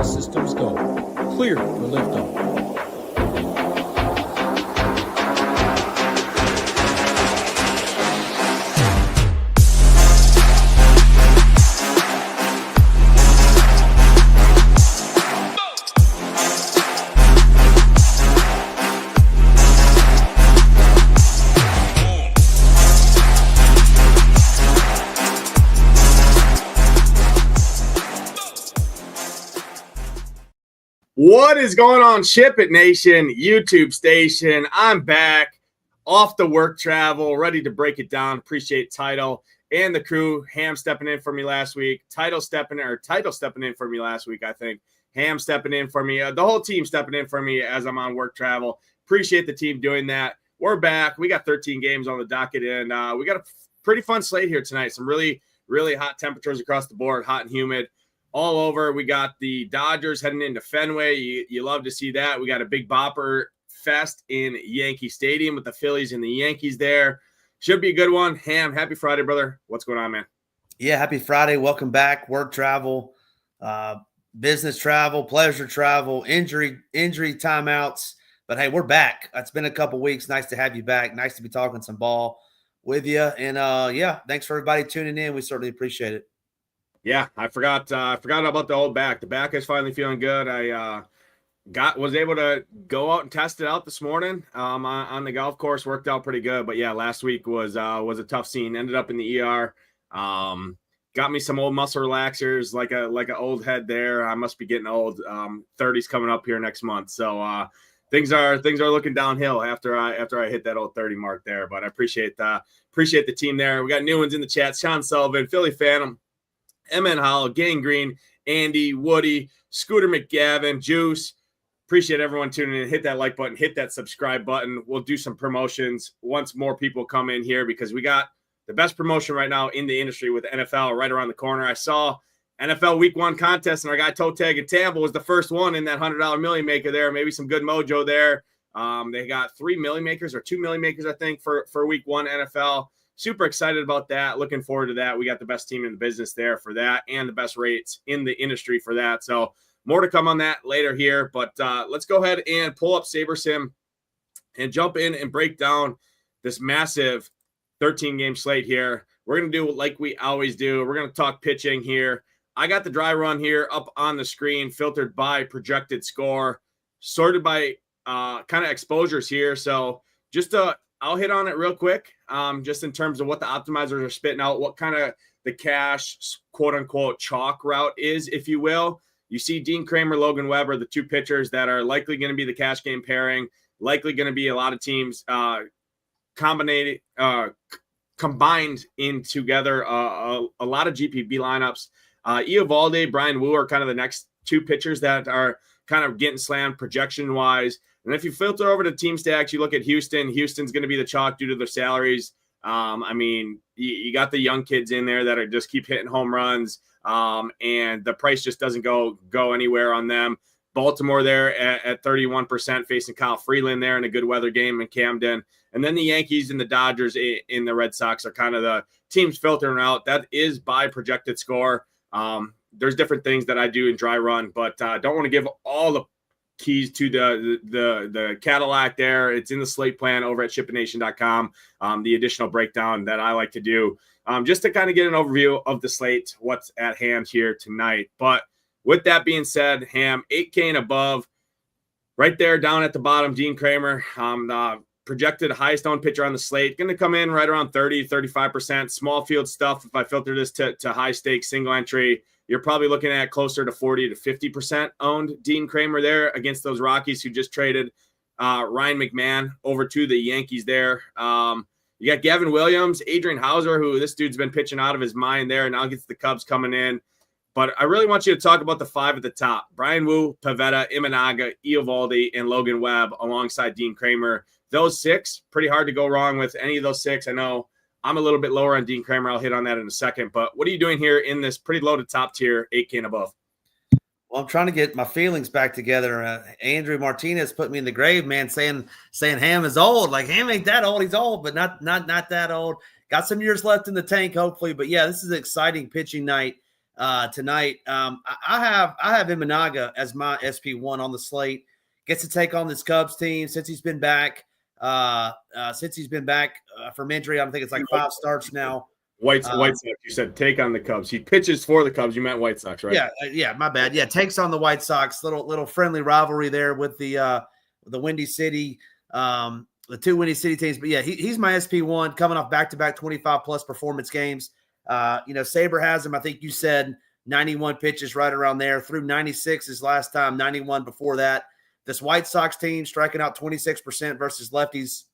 All systems go. Clear for liftoff. What is going on, SHIPIT Nation, YouTube station? I'm back off the work travel, ready to break it down. Appreciate Title and the crew. Ham stepping in for me last week. Title stepping in for me last week, I think. Ham stepping in for me. The whole team stepping in for me as I'm on work travel. Appreciate the team doing that. We're back. We got 13 games on the docket, and we got a pretty fun slate here tonight. Some really, really hot temperatures across the board, hot and humid. All over. We got the Dodgers heading into Fenway. You love to see that. We got a big bopper fest in Yankee Stadium with the Phillies and the Yankees there. Should be a good one. Ham, happy Friday, brother. What's going on, man? Yeah, happy Friday. Welcome back. Work travel, business travel, pleasure travel, injury timeouts. But, hey, we're back. It's been a couple weeks. Nice to have you back. Nice to be talking some ball with you. And, yeah, thanks for everybody tuning in. We certainly appreciate it. Yeah, I forgot about the old back. The back is finally feeling good. I was able to go out and test it out this morning on the golf course. Worked out pretty good. But yeah, last week was a tough scene. Ended up in the ER. Got me some old muscle relaxers, like an old head there. I must be getting old. 30's coming up here next month. So things are looking downhill after I hit that old 30 mark there. But I appreciate the team there. We got new ones in the chat. Sean Sullivan, Philly Phantom, MN Hollow, Gang Green, Andy, Woody, Scooter McGavin, Juice. Appreciate everyone tuning in. Hit that like button, hit that subscribe button. We'll do some promotions once more people come in here because we got the best promotion right now in the industry with NFL right around the corner. I saw NFL Week 1 contest, and our guy ToeTagginTambo was the first one in that $100 million maker there. Maybe some good mojo there. They got 3 million makers or 2 million makers, I think, for Week 1 NFL. Super excited about that. Looking forward to that. We got the best team in the business there for that and the best rates in the industry for that. So more to come on that later here. But let's go ahead and pull up SaberSim and jump in and break down this massive 13-game slate here. We're going to do like we always do. We're going to talk pitching here. I got the dry run here up on the screen, filtered by projected score, sorted by kind of exposures here. So just I'll hit on it real quick, just in terms of what the optimizers are spitting out, what kind of the cash, quote-unquote, chalk route is, if you will. You see Dean Kramer, Logan Weber, the two pitchers that are likely going to be the cash game pairing, likely going to be a lot of teams combined in together, a lot of GPB lineups. Eovaldi, Brian Wu are kind of the next two pitchers that are kind of getting slammed projection-wise. And if you filter over to team stacks, you look at Houston. Houston's going to be the chalk due to their salaries. I mean, you got the young kids in there that are just keep hitting home runs, and the price just doesn't go anywhere on them. Baltimore there at 31% facing Kyle Freeland there in a good weather game in Camden. And then the Yankees and the Dodgers in the Red Sox are kind of the teams filtering out. That is by projected score. There's different things that I do in dry run, but don't want to give all the keys to the Cadillac there. It's in the slate plan over at shipitnation.com. The additional breakdown that I like to do just to kind of get an overview of the slate, what's at hand here tonight. But with that being said, Ham, 8K and above, right there down at the bottom, Dean Kramer, projected highest owned pitcher on the slate, going to come in right around 30-35%. Small field stuff, if I filter this to high stakes single entry, you're probably looking at closer to 40 to 50% owned Dean Kramer there against those Rockies who just traded Ryan McMahon over to the Yankees there. You got Gavin Williams, Adrian Hauser, who this dude's been pitching out of his mind there, and now gets the Cubs coming in. But I really want you to talk about the five at the top. Brian Wu, Pavetta, Imanaga, Eovaldi, and Logan Webb alongside Dean Kramer. Those six, pretty hard to go wrong with any of those six. I know I'm a little bit lower on Dean Kramer. I'll hit on that in a second. But what are you doing here in this pretty loaded top tier, 8K and above? Well, I'm trying to get my feelings back together. Andrew Martinez put me in the grave, man, saying Ham is old. Like, Ham ain't that old. He's old, but not that old. Got some years left in the tank, hopefully. But, yeah, this is an exciting pitching night. tonight. I have Imanaga as my SP1 on the slate. Gets to take on this Cubs team since he's been back. From injury, I think it's like 5 starts now. White Sox, you said take on the Cubs. He pitches for the Cubs. You meant White Sox, right? Yeah, my bad. Yeah, takes on the White Sox. Little friendly rivalry there with the Windy City, the 2 Windy City teams. But yeah, he's my SP1 coming off back-to-back 25-plus performance games. Saber has him, I think you said 91 pitches right around there. Through 96 his last time, 91 before that. This White Sox team striking out 26% versus lefties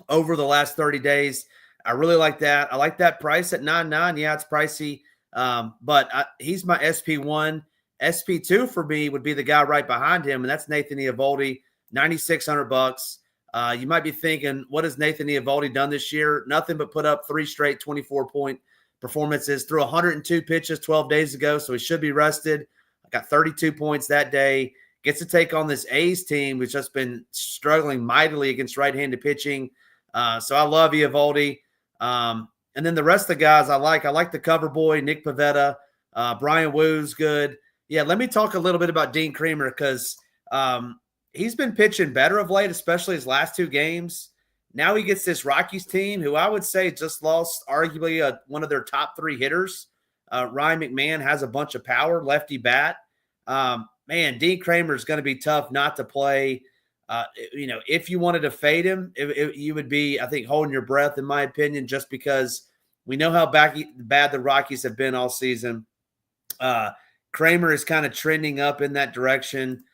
over the last 30 days. I really like that. I like that price at 9.9. Yeah, it's pricey, but he's my SP1. SP2 for me would be the guy right behind him, and that's Nathan Eovaldi, $9,600. You might be thinking, what has Nathan Eovaldi done this year? Nothing but put up 3 straight 24-point performances through 102 pitches 12 days ago, so he should be rested. I got 32 points that day. Gets to take on this A's team, which has been struggling mightily against right-handed pitching. So I love Eovaldi. And then the rest of the guys I like the cover boy, Nick Pivetta, Brian Woo's good. Yeah, let me talk a little bit about Dean Kremer because he's been pitching better of late, especially his last 2 games. Now he gets this Rockies team, who I would say just lost arguably one of their top 3 hitters. Ryan McMahon has a bunch of power, lefty bat. Man, Dean Kremer is going to be tough not to play. If you wanted to fade him, you would be, I think, holding your breath, in my opinion, just because we know how bad the Rockies have been all season. Kremer is kind of trending up in that direction.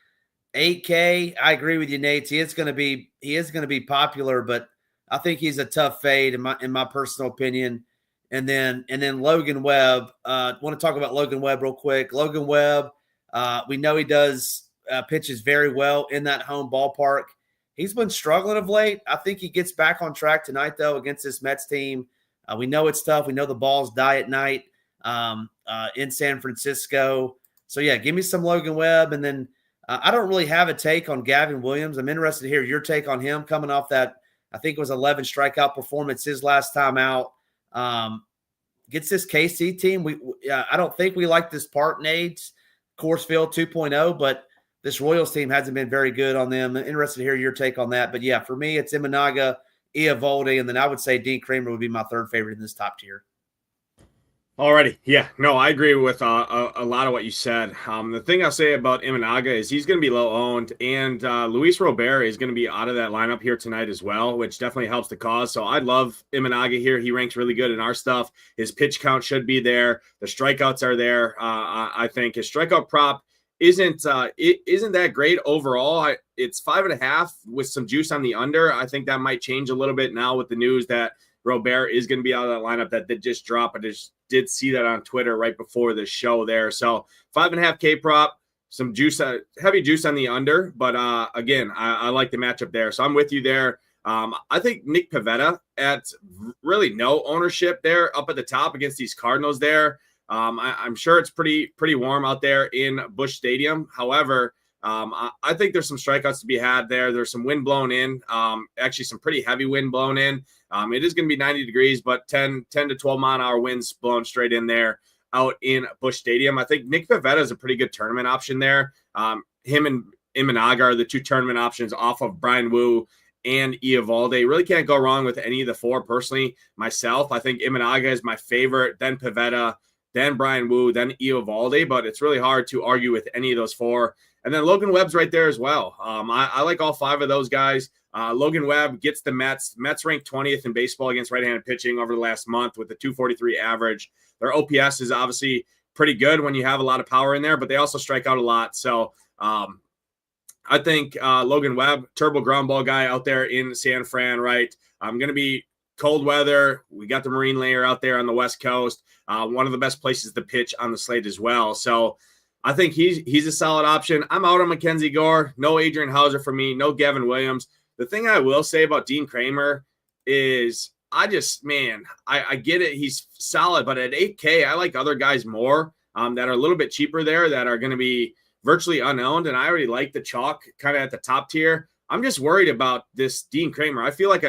8K, I agree with you, Nate. He is going to be popular, but I think he's a tough fade in my personal opinion. And then Logan Webb. Want to talk about Logan Webb real quick. Logan Webb, we know he does pitches very well in that home ballpark. He's been struggling of late. I think he gets back on track tonight, though, against this Mets team. We know it's tough. We know the balls die at night in San Francisco. So, yeah, give me some Logan Webb. And then I don't really have a take on Gavin Williams. I'm interested to hear your take on him coming off that, I think it was 11 strikeout performance his last time out. Gets this KC team. I don't think we like this Park Nades Coors Field 2.0, but this Royals team hasn't been very good on them. I'm interested to hear your take on that. But, yeah, for me, it's Imanaga, Eovaldi, and then I would say Dean Kremer would be my 3rd favorite in this top tier. Alrighty. Yeah, no, I agree with a lot of what you said. The thing I'll say about Imanaga is he's going to be low owned, and Luis Robert is going to be out of that lineup here tonight as well, which definitely helps the cause. So I love Imanaga here. He ranks really good in our stuff. His pitch count should be there. The strikeouts are there. I think his strikeout prop isn't that great overall. It's 5.5 with some juice on the under. I think that might change a little bit now with the news that Robert is going to be out of that lineup that did just drop. I just did see that on Twitter right before the show there. So 5.5K prop, some juice, heavy juice on the under. But again, I like the matchup there. So I'm with you there. I think Nick Pivetta at really no ownership there up at the top against these Cardinals there. I'm sure it's pretty warm out there in Busch Stadium. However, I think there's some strikeouts to be had there. There's some wind blown in, actually some pretty heavy wind blown in. It is going to be 90 degrees, but 10 to 12 mile an hour winds blown straight in there out in Busch Stadium. I think Nick Pivetta is a pretty good tournament option there. Him and Imanaga are the 2 tournament options off of Brian Wu and Eovaldi. Really can't go wrong with any of the 4 personally. Myself, I think Imanaga is my favorite, then Pivetta, then Brian Wu, then Eovaldi, but it's really hard to argue with any of those 4. And then Logan Webb's right there as well. I like all 5 of those guys. Logan Webb gets the Mets. Mets ranked 20th in baseball against right-handed pitching over the last month with a 243 average. Their OPS is obviously pretty good when you have a lot of power in there, but they also strike out a lot. So I think Logan Webb, turbo ground ball guy out there in San Fran, right? I'm going to be cold weather. We got the marine layer out there on the West Coast. One of the best places to pitch on the slate as well. So I think he's a solid option. I'm out on Mackenzie Gore. No Adrian Hauser for me. No Gavin Williams. The thing I will say about Dean Kremer is I get it. He's solid, but at 8K, I like other guys more that are a little bit cheaper there that are going to be virtually unowned. And I already like the chalk kind of at the top tier. I'm just worried about this Dean Kremer. I feel like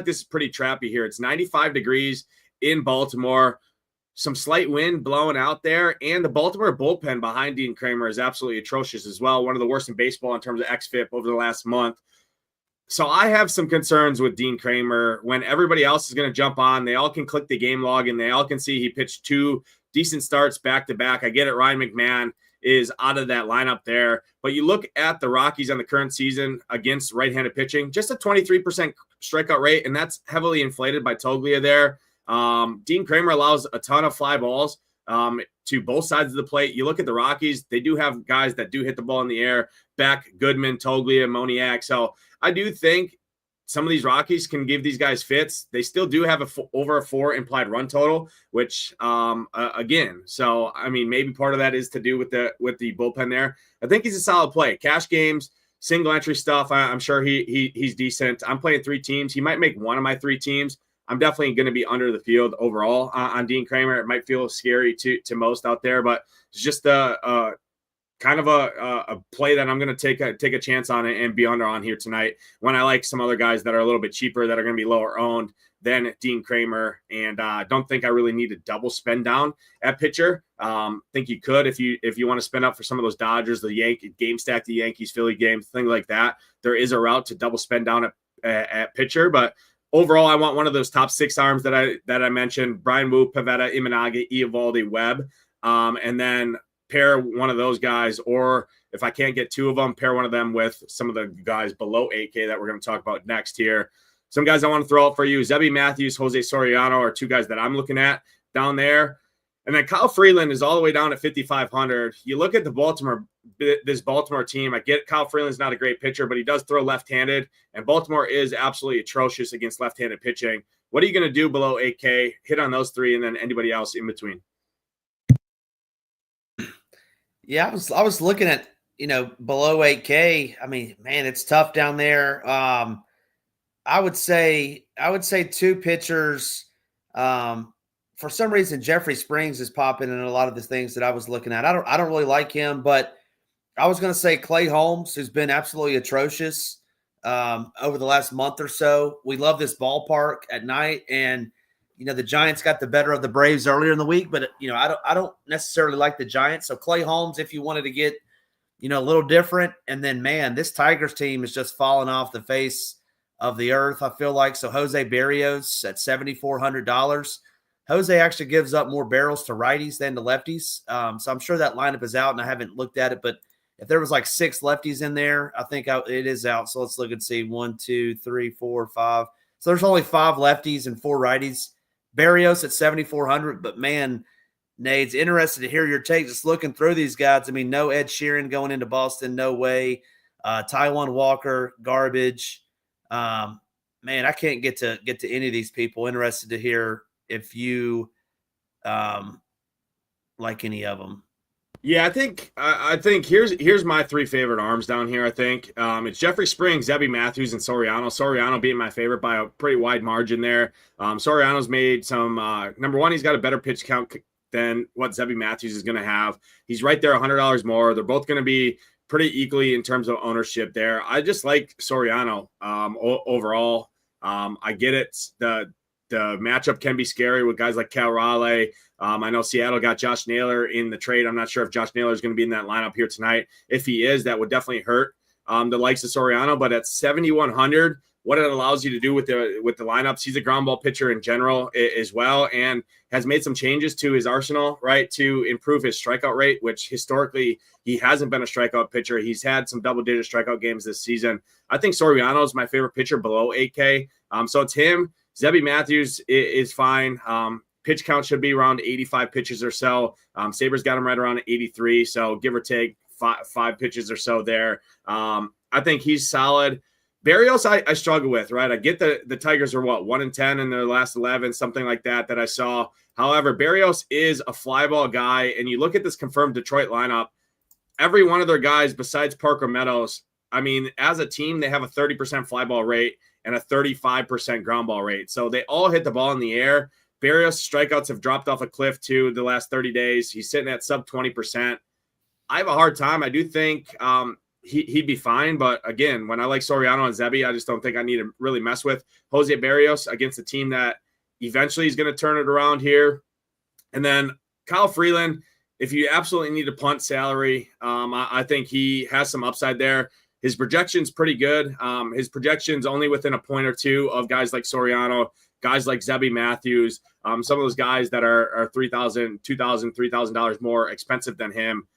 this is pretty trappy here. It's 95 degrees in Baltimore. some slight wind blowing out there, and the Baltimore bullpen behind Dean Kramer is absolutely atrocious as well. One of the worst in baseball in terms of xFIP over the last month. So I have some concerns with Dean Kramer when everybody else is going to jump on. They all can click the game log and they all can see he pitched 2 decent starts back to back. I get it. Ryan McMahon is out of that lineup there, but you look at the Rockies on the current season against right-handed pitching, just a 23% strikeout rate. And that's heavily inflated by Toglia there. Dean Kramer allows a ton of fly balls to both sides of the plate. You look at the Rockies, they do have guys that do hit the ball in the air. Beck, Goodman, Toglia, Moniak. So I do think some of these Rockies can give these guys fits. They still do have over a 4 implied run total, which again, so I mean, maybe part of that is to do with the bullpen there. I think he's a solid play. Cash games, single entry stuff. I'm sure he's decent. I'm playing 3 teams. He might make one of my 3 teams. I'm definitely going to be under the field overall on Dean Kramer. It might feel scary to most out there, but it's just a kind of a play that I'm going to take a chance on it and be under on here tonight when I like some other guys that are a little bit cheaper that are going to be lower owned than Dean Kramer. And don't think I really need to double spend down at pitcher. Think you could if you want to spend up for some of those Dodgers, the Yankee game stack, the Yankees, Philly games, things like that. There is a route to double spend down at pitcher, but overall, I want one of those top 6 arms that I mentioned: Brian Wu, Pivetta, Imanagi, Eovaldi, Webb, and then pair one of those guys, or if I can't get 2 of them, pair one of them with some of the guys below 8K that we're going to talk about next here. Some guys I want to throw out for you: Zebby Matthews, Jose Soriano are 2 guys that I'm looking at down there. And then Kyle Freeland is all the way down at 5,500. You look at this Baltimore team. I get Kyle Freeland's not a great pitcher, but he does throw left-handed, and Baltimore is absolutely atrocious against left-handed pitching. What are you going to do below 8K? Hit on those 3, and then anybody else in between. Yeah, I was looking at, below 8K. I mean, man, it's tough down there. I would say 2 pitchers. For some reason, Jeffrey Springs is popping in a lot of the things that I was looking at. I don't really like him, but I was going to say Clay Holmes, who's been absolutely atrocious over the last month or so. We love this ballpark at night, and the Giants got the better of the Braves earlier in the week, but I don't necessarily like the Giants. So Clay Holmes, if you wanted to get a little different, and then man, this Tigers team is just falling off the face of the earth, I feel like. So Jose Barrios at $7,400. Jose actually gives up more barrels to righties than to lefties. So I'm sure that lineup is out, and I haven't looked at it, but if there was like 6 lefties in there, I think it is out. So let's look and see. 1, 2, 3, 4, 5. So there's only 5 lefties and 4 righties. Barrios at 7,400, but man, Nade's interested to hear your take. Just looking through these guys. I mean, no Ed Sheeran going into Boston, no way. Taijuan Walker, garbage. Man, I can't get to any of these people. Interested to hear if you like any of them. Yeah, I think here's my 3 favorite arms down here. I think it's Jeffrey Springs, Zebby Matthews, and Soriano. Soriano being my favorite by a pretty wide margin there. Soriano's made some number one, he's got a better pitch count than what Zebby Matthews is going to have. He's right there, $100 more. They're both going to be pretty equally in terms of ownership there. I just like Soriano overall. I get it. The matchup can be scary with guys like Cal Raleigh. I know Seattle got Josh Naylor in the trade. I'm not sure if Josh Naylor is going to be in that lineup here tonight. If he is, that would definitely hurt the likes of Soriano. But at 7,100, what it allows you to do with the lineups, he's a ground ball pitcher in general as well, and has made some changes to his arsenal, right, to improve his strikeout rate, which historically he hasn't been a strikeout pitcher. He's had some double-digit strikeout games this season. I think Soriano is my favorite pitcher below 8K. So it's him. Zebby Matthews is fine. Pitch count should be around 85 pitches or so. Sabres got him right around 83, so give or take five pitches or so there. I think he's solid. Barrios, I struggle with, right? I get the Tigers are 1-10 in their last 11, something like that I saw. However, Barrios is a fly ball guy, and you look at this confirmed Detroit lineup, every one of their guys besides Parker Meadows, I mean, as a team, they have a 30% fly ball rate and a 35% ground ball rate. So they all hit the ball in the air. Barrios' strikeouts have dropped off a cliff, too, the last 30 days. He's sitting at sub 20%. I have a hard time. I do think he'd be fine. But, again, when I like Soriano and Zebby, I just don't think I need to really mess with Jose Barrios against a team that eventually is going to turn it around here. And then Kyle Freeland, if you absolutely need a punt salary, I think he has some upside there. His projection's pretty good. His projection's only within a point or two of guys like Soriano, guys like Zebby Matthews, some of those guys that are $3,000, $2,000, $3,000 more expensive than him.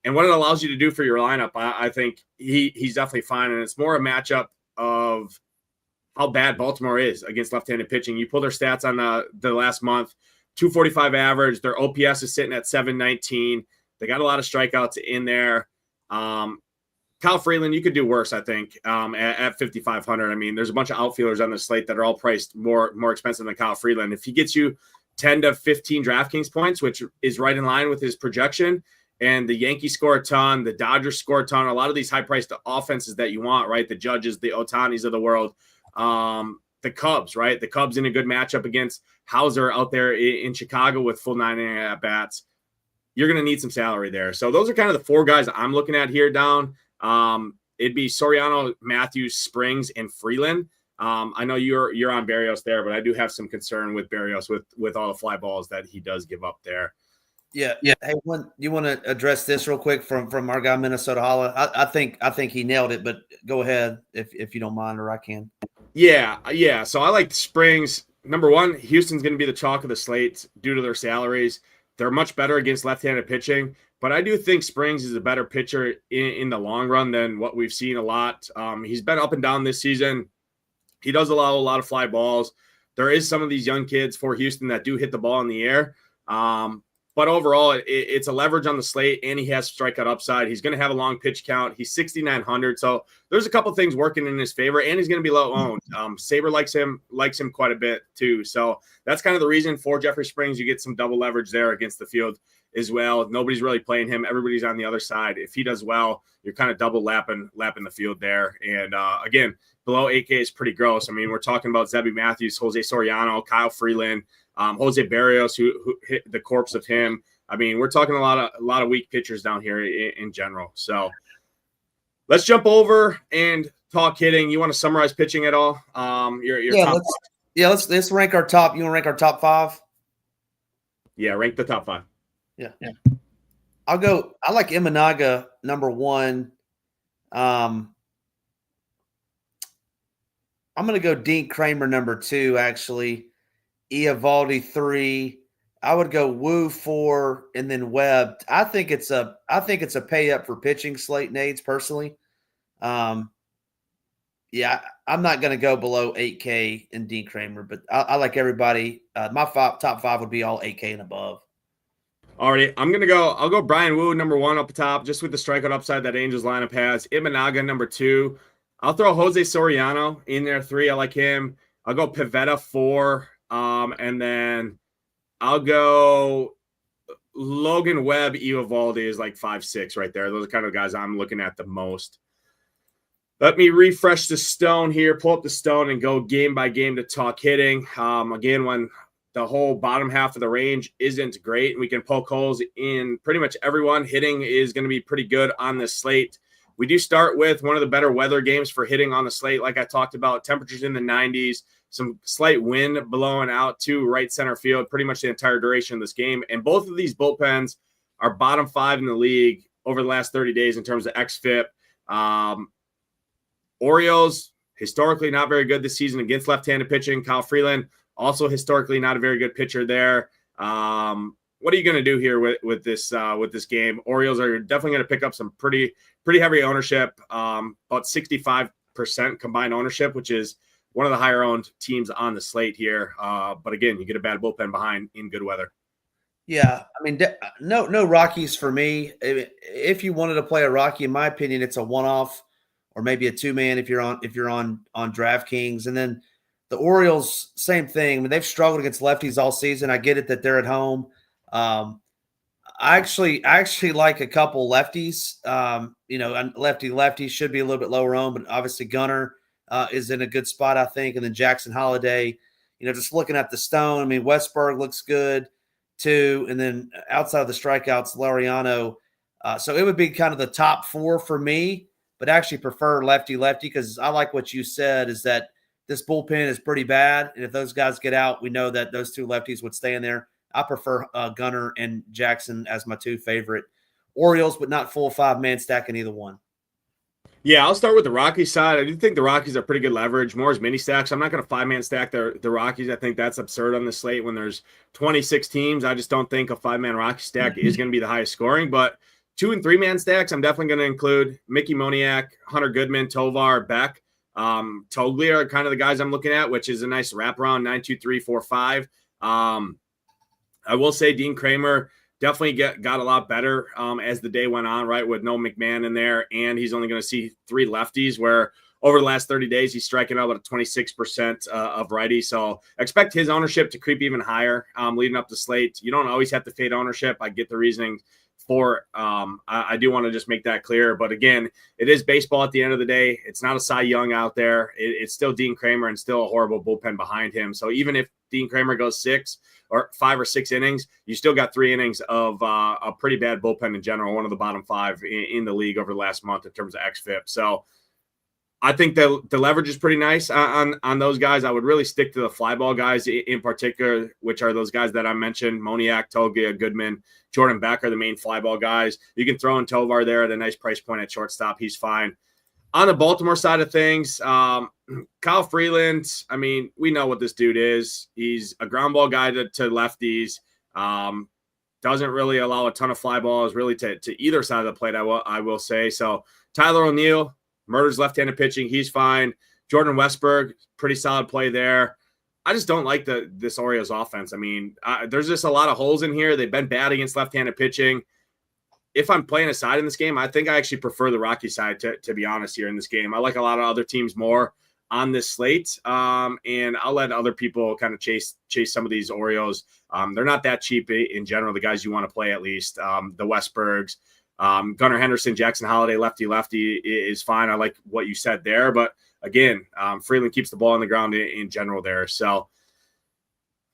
And what it allows you to do for your lineup, I think he's definitely fine. And it's more a matchup of how bad Baltimore is against left-handed pitching. You pull their stats on the last month, 245 average. Their OPS is sitting at 719. They got a lot of strikeouts in there. Kyle Freeland, you could do worse, I think, at 5,500. I mean, there's a bunch of outfielders on the slate that are all priced more expensive than Kyle Freeland. If he gets you 10 to 15 DraftKings points, which is right in line with his projection, and the Yankees score a ton, the Dodgers score a ton, a lot of these high-priced offenses that you want, right? The Judges, the Otanis of the world, the Cubs, right? The Cubs in a good matchup against Hauser out there in Chicago with full 9 inning at-bats. You're going to need some salary there. So those are kind of the four guys I'm looking at here down. It'd be Soriano, Matthews, Springs, and Freeland. I know you're on Berrios there, but I do have some concern with Berrios with all the fly balls that he does give up there. Yeah. Hey, you want to address this real quick from our guy Minnesota Holla? I think he nailed it, but go ahead if you don't mind, or I can. Yeah. So I like Springs. Number one, Houston's going to be the chalk of the slate due to their salaries. They're much better against left-handed pitching, but I do think Springs is a better pitcher in the long run than what we've seen a lot. He's been up and down this season. He does allow a lot of fly balls. There is some of these young kids for Houston that do hit the ball in the air. But overall, it's a leverage on the slate, and he has strikeout upside. He's going to have a long pitch count. He's 6,900, so there's a couple things working in his favor, and he's going to be low owned. Saber likes him quite a bit too. So that's kind of the reason for Jeffrey Springs. You get some double leverage there against the field as well. Nobody's really playing him. Everybody's on the other side. If he does well, you're kind of double lapping the field there. And again, below 8K is pretty gross. I mean, we're talking about Zebby Matthews, Jose Soriano, Kyle Freeland, Jose Berrios, who hit the corpse of him. I mean, we're talking a lot of weak pitchers down here in general. So let's jump over and talk hitting. You want to summarize pitching at all? Let's rank our top. You want to rank our top five? Yeah, rank the top five. Yeah. I like Imanaga number one. I'm going to go Dean Kramer number two, actually. Eovaldi 3. I would go Wu 4 and then Webb. I think it's a pay up for pitching slate, Nades, personally. I'm not going to go below 8K in Dean Kramer, but I like everybody. My top five would be all 8K and above. Alrighty, I'll go Brian Wu number one up the top, just with the strikeout upside that Angels lineup has. Imanaga number 2. I'll throw Jose Soriano in there 3. I like him. I'll go Pivetta 4. And then I'll go Logan Webb, Eovaldi is like 5-6 right there. Those are kind of the guys I'm looking at the most. Let me refresh the stone here, pull up the stone and go game by game to talk hitting. Again, when the whole bottom half of the range isn't great, we can poke holes in pretty much everyone. Hitting is going to be pretty good on this slate. We do start with one of the better weather games for hitting on the slate. Like I talked about, temperatures in the 90s. Some slight wind blowing out to right center field pretty much the entire duration of this game. And both of these bullpens are bottom 5 in the league over the last 30 days in terms of xFIP. Orioles, historically not very good this season against left-handed pitching. Kyle Freeland, also historically not a very good pitcher there. What are you going to do here with this game? Orioles are definitely going to pick up some pretty heavy ownership, about 65% combined ownership, which is one of the higher owned teams on the slate here. But again, you get a bad bullpen behind in good weather. Yeah. I mean, no Rockies for me. If you wanted to play a Rocky, in my opinion, it's a one-off or maybe a two-man if you're on DraftKings. And then the Orioles, same thing. I mean, they've struggled against lefties all season. I get it that they're at home. I actually like a couple lefties. Lefty should be a little bit lower owned, but obviously Gunnar is in a good spot, I think. And then Jackson Holiday, just looking at the stone. I mean, Westberg looks good too. And then outside of the strikeouts, Laureano. So it would be kind of the top 4 for me, but actually prefer lefty because I like what you said is that this bullpen is pretty bad. And if those guys get out, we know that those two lefties would stay in there. I prefer Gunnar and Jackson as my two favorite Orioles, but not full 5-man stack in either one. Yeah, I'll start with the Rockies side. I do think the Rockies are pretty good leverage. More as mini stacks. I'm not going to 5-man stack the Rockies. I think that's absurd on the slate when there's 26 teams. I just don't think a 5-man Rocky stack is going to be the highest scoring. But 2- and 3-man stacks, I'm definitely going to include Mickey Moniak, Hunter Goodman, Tovar, Beck. Toglia are kind of the guys I'm looking at, which is a nice wraparound 9, 2, 3, 4, 5. I will say Dean Kramer definitely got a lot better as the day went on, right, with no McMahon in there, and he's only going to see 3 lefties, where over the last 30 days he's striking out about 26% of righty. So expect his ownership to creep even higher leading up the slate. You don't always have to fade ownership. I get the reasoning for I do want to just make that clear. But again, it is baseball at the end of the day. It's not a Cy Young out there. It's still Dean Kramer and still a horrible bullpen behind him. So even if Dean Kramer goes 5 or 6 innings, you still got 3 innings of a pretty bad bullpen in general, one of the bottom 5 in the league over the last month in terms of xFIP. So I think the leverage is pretty nice on those guys. I would really stick to the fly ball guys in particular, which are those guys that I mentioned: Moniak, Toglia, Goodman, Jordan Beck are the main fly ball guys. You can throw in Tovar there at a nice price point at shortstop. He's fine. On the Baltimore side of things, Kyle Freeland, I mean, we know what this dude is. He's a ground ball guy to lefties. Doesn't really allow a ton of fly balls really to either side of the plate, I will say. So Tyler O'Neill, murders left-handed pitching. He's fine. Jordan Westberg, pretty solid play there. I just don't like this Orioles offense. I mean, there's just a lot of holes in here. They've been bad against left-handed pitching. If I'm playing a side in this game, I think I actually prefer the Rocky side, to be honest, here in this game. I like a lot of other teams more on this slate, and I'll let other people kind of chase some of these Orioles. They're not that cheap in general, the guys you want to play at least. The Westbergs, Gunnar Henderson, Jackson Holiday, lefty is fine. I like what you said there. But again, Freeland keeps the ball on the ground in general there. So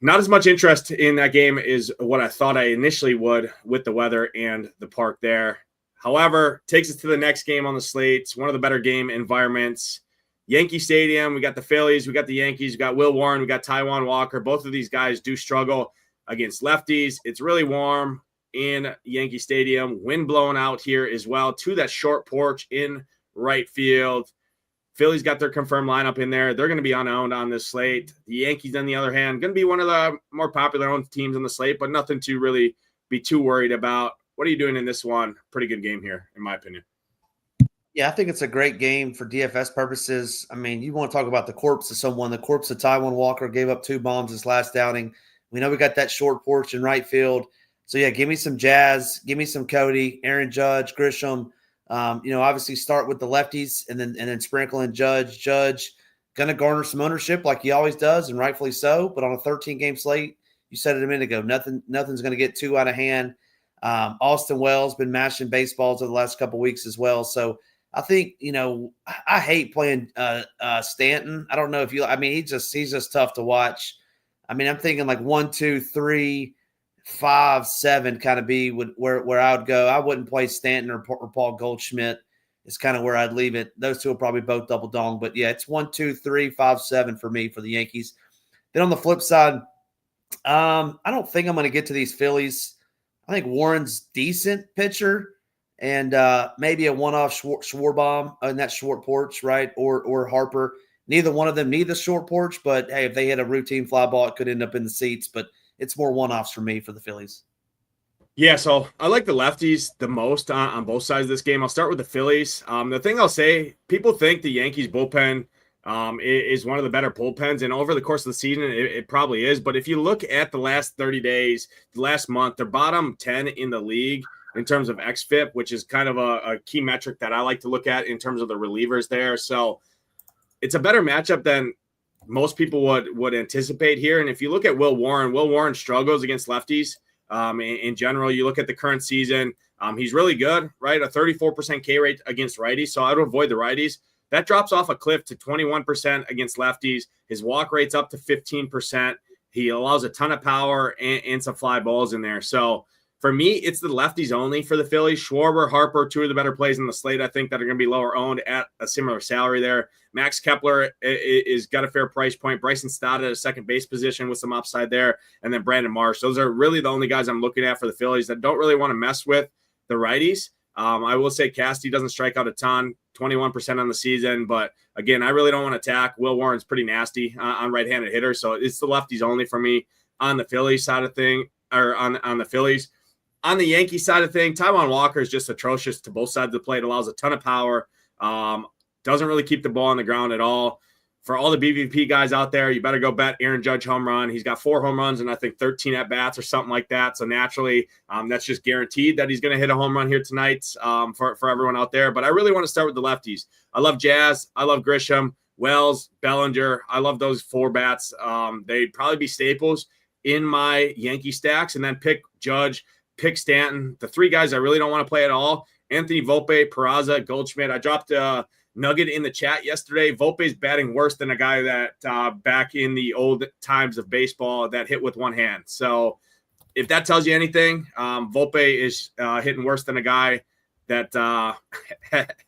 not as much interest in that game is what I thought I initially would with the weather and the park there. However, takes us to the next game on the slate. It's one of the better game environments. Yankee Stadium, we got the Phillies, we got the Yankees, we got Will Warren, we got Taijuan Walker. Both of these guys do struggle against lefties. It's really warm in Yankee Stadium. Wind blowing out here as well to that short porch in right field. Phillies got their confirmed lineup in there. They're going to be unowned on this slate. The Yankees, on the other hand, going to be one of the more popular owned teams on the slate, but nothing to really be too worried about. What are you doing in this one? Pretty good game here, in my opinion. Yeah, I think it's a great game for DFS purposes. I mean, you want to talk about the corpse of someone. The corpse of Taijuan Walker gave up 2 bombs his last outing. We know we got that short porch in right field. So, yeah, give me some Jazz. Give me some Cody, Aaron Judge, Grisham. Obviously start with the lefties and then sprinkle in Judge. Judge going to garner some ownership like he always does, and rightfully so. But on a 13-game slate, you said it a minute ago, nothing's going to get too out of hand. Austin Wells been mashing baseballs over the last couple of weeks as well. So I think, I hate playing Stanton. I don't know if you – I mean, he's just tough to watch. I mean, I'm thinking like 1, 2, 3, 5, 7 kind of be where I would go. I wouldn't play Stanton or Paul Goldschmidt. It's kind of where I'd leave it. Those two will probably both double dong. But, yeah, it's 1, 2, 3, 5, 7 for me for the Yankees. Then on the flip side, I don't think I'm going to get to these Phillies. I think Warren's decent pitcher and maybe a one-off Schwarbaum in that short porch, right, or Harper. Neither one of them need the short porch, but, hey, if they hit a routine fly ball, it could end up in the seats. But it's more one-offs for me for the Phillies. Yeah, so I like the lefties the most on both sides of this game. I'll start with the Phillies. The thing I'll say, people think the Yankees bullpen is one of the better bullpens, and over the course of the season, it probably is. But if you look at the last 30 days, the last month, they're bottom 10 in the league in terms of xFIP, which is kind of a key metric that I like to look at in terms of the relievers there. So it's a better matchup than most people would anticipate here. And if you look at Will Warren struggles against lefties. In general, you look at the current season, he's really good, right? A 34% K rate against righties. So I would avoid the righties. That drops off a cliff to 21% against lefties. His walk rate's up to 15%. He allows a ton of power and some fly balls in there. So For me, it's the lefties only for the Phillies. Schwarber, Harper, two of the better plays in the slate, I think, that are going to be lower owned at a similar salary there. Max Kepler is got a fair price point. Bryson Stott at a second base position with some upside there. And then Brandon Marsh. Those are really the only guys I'm looking at for the Phillies that don't really want to mess with the righties. I will say Casty doesn't strike out a ton, 21% on the season. But, again, I really don't want to attack. Will Warren's pretty nasty on right-handed hitters. So it's the lefties only for me on the Phillies side of thing, or on the Phillies. On the Yankee side of thing, Taijuan Walker is just atrocious to both sides of the plate, allows a ton of power, doesn't really keep the ball on the ground at all. For all the BVP guys out there, you better go bet Aaron Judge home run. He's got 4 home runs and I think 13 at-bats or something like that. So naturally, that's just guaranteed that he's going to hit a home run here tonight for everyone out there. But I really want to start with the lefties. I love Jazz. I love Grisham, Wells, Bellinger. I love those 4 bats. They'd probably be staples in my Yankee stacks, and then pick Judge, pick Stanton. The 3 guys I really don't want to play at all: Anthony Volpe, Peraza, Goldschmidt. I dropped a nugget in the chat yesterday. Volpe's batting worse than a guy that back in the old times of baseball that hit with one hand. So if that tells you anything, Volpe is hitting worse than a guy that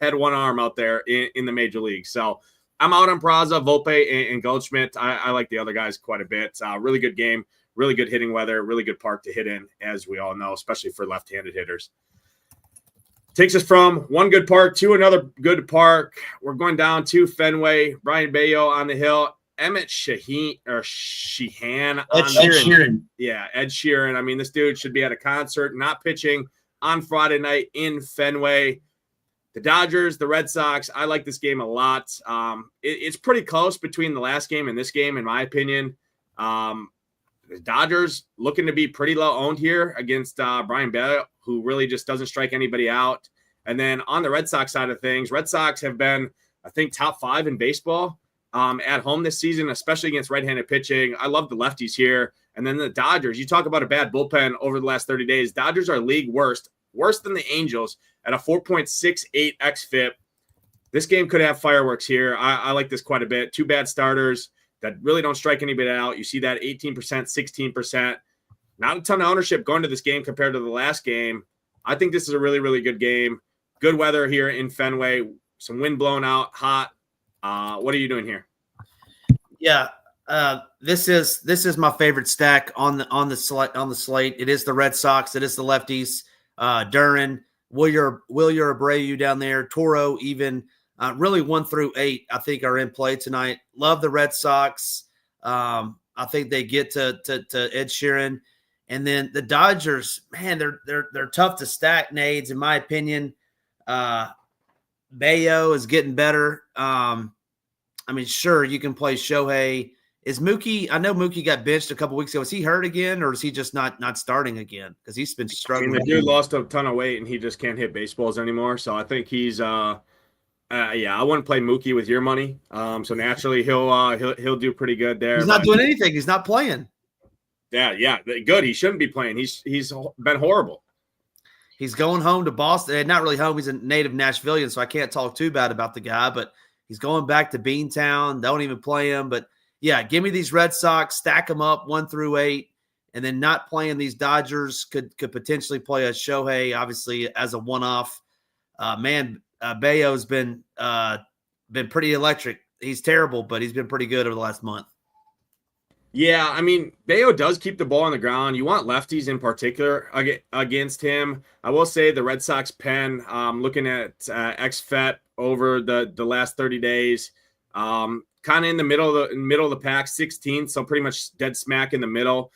had one arm out there in the major leagues. So I'm out on Peraza, Volpe, and Goldschmidt. I like the other guys quite a bit. Really good game. Really good hitting weather, really good park to hit in, as we all know, especially for left-handed hitters. Takes us from one good park to another good park. We're going down to Fenway. Brian Bayo on the hill. Emmett Sheehan. Ed Sheeran. Yeah, Ed Sheeran. I mean, this dude should be at a concert, not pitching on Friday night in Fenway. The Dodgers, the Red Sox, I like this game a lot. It's pretty close between the last game and this game, in my opinion. The Dodgers looking to be pretty low owned here against Brian Bayo, who really just doesn't strike anybody out. And then on the Red Sox side of things, Red Sox have been, I think, top 5 in baseball at home this season, especially against right-handed pitching. I love the lefties here. And then the Dodgers, you talk about a bad bullpen over the last 30 days. Dodgers are league worse than the Angels at a 4.68 xFIP. This game could have fireworks here. I like this quite a bit. 2 bad starters that really don't strike anybody out. You see that 18%, 16%. Not a ton of ownership going to this game compared to the last game. I think this is a really, really good game. Good weather here in Fenway. Some wind blowing out, hot. What are you doing here? Yeah, this is my favorite stack on the slate. It is the Red Sox. It is the lefties. Duran, Wilyer Abreu down there, Toro even. Really 1 through 8, I think, are in play tonight. Love the Red Sox. I think they get to Ed Sheeran, and then the Dodgers. Man, they're tough to stack. Nades, in my opinion. Bayo is getting better. I mean, sure, you can play Shohei. Is Mookie? I know Mookie got benched a couple weeks ago. Is he hurt again, or is he just not starting again? Because he's been struggling. I mean, the dude lost a ton of weight, and he just can't hit baseballs anymore. So I think he's I wouldn't play Mookie with your money. So naturally he'll do pretty good there. He's not doing anything. He's not playing. Yeah, good. He shouldn't be playing. He's been horrible. He's going home to Boston. Not really home. He's a native Nashvilleian, so I can't talk too bad about the guy. But he's going back to Beantown. Don't even play him. But yeah, give me these Red Sox. Stack them up 1 through 8, and then not playing these Dodgers could potentially play a Shohei, obviously as a one-off. Bayo's been pretty electric. He's terrible, but he's been pretty good over the last month. Yeah, I mean, Bayo does keep the ball on the ground. You want lefties in particular against him. I will say the Red Sox pen, looking at xFET over the last 30 days, kind of in the middle of the pack, 16th, so pretty much dead smack in the middle.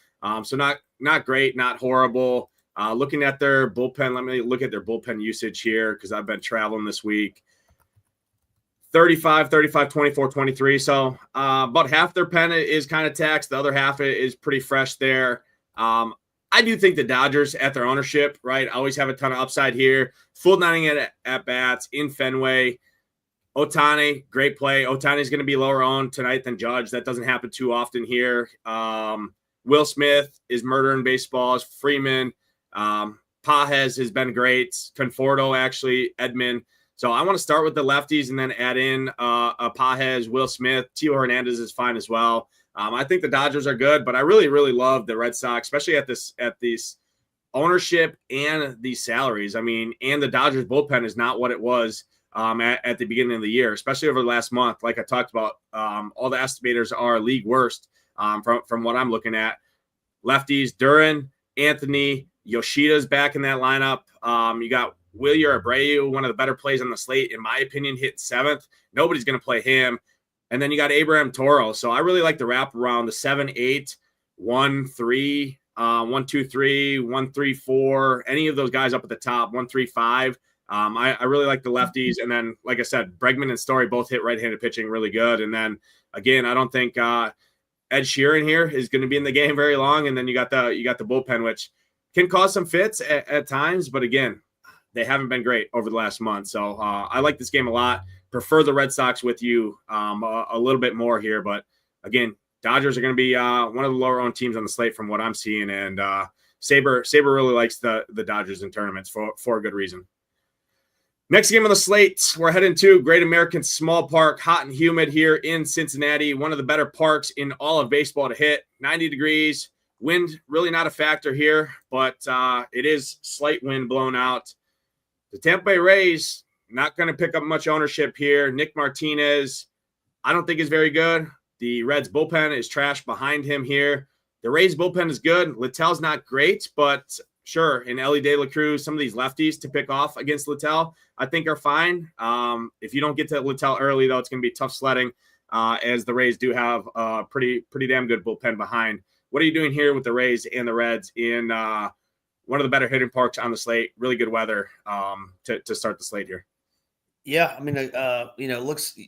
So not great, not horrible. Looking at their bullpen, let me look at their bullpen usage here because I've been traveling this week. 35, 24, 23. So about half their pen is kind of taxed. The other half is pretty fresh there. I do think the Dodgers at their ownership, right, always have a ton of upside here. Full 9 at bats in Fenway. Ohtani, great play. Ohtani's going to be lower owned tonight than Judge. That doesn't happen too often here. Will Smith is murdering baseballs. Freeman. Pajes has been great. Conforto, actually, Edman. So I want to start with the lefties and then add in Pajes, Will Smith. Tio Hernandez is fine as well. I think the Dodgers are good, but I really, really love the Red Sox, especially at this ownership and the salaries. I mean, and the Dodgers bullpen is not what it was at the beginning of the year, especially over the last month. Like I talked about, all the estimators are league worst from what I'm looking at. Lefties, Duran, Anthony, Yoshida's back in that lineup. You got Wilyer Abreu, one of the better plays on the slate, in my opinion, hit 7th. Nobody's going to play him. And then you got Abraham Toro. So I really like the wraparound, the 7-8, 1-3, 1-2-3, 1-3-4, any of those guys up at the top, 1-3-5. I really like the lefties. And then, like I said, Bregman and Story both hit right-handed pitching really good. And then, again, I don't think Ed Sheeran here is going to be in the game very long. And then you got the bullpen, which can cause some fits at times. But, again, they haven't been great over the last month. So I like this game a lot. Prefer the Red Sox with you a little bit more here. But, again, Dodgers are going to be one of the lower-owned teams on the slate from what I'm seeing. And Saber really likes the Dodgers in tournaments for a good reason. Next game on the slate, we're heading to Great American Small Park, hot and humid here in Cincinnati. One of the better parks in all of baseball to hit. 90 degrees. Wind really not a factor here, but it is slight wind blown out. The Tampa Bay Rays not going to pick up much ownership here. Nick Martinez, I don't think is very good. The Reds bullpen is trash behind him here. The Rays bullpen is good. Littell's not great, but sure, in Ellie De La Cruz, some of these lefties to pick off against Littell, I think are fine. If you don't get to Littell early, though, it's going to be tough sledding, as the Rays do have a pretty damn good bullpen behind. What are you doing here with the Rays and the Reds in one of the better hitting parks on the slate? Really good weather to start the slate here. Yeah, I mean, looks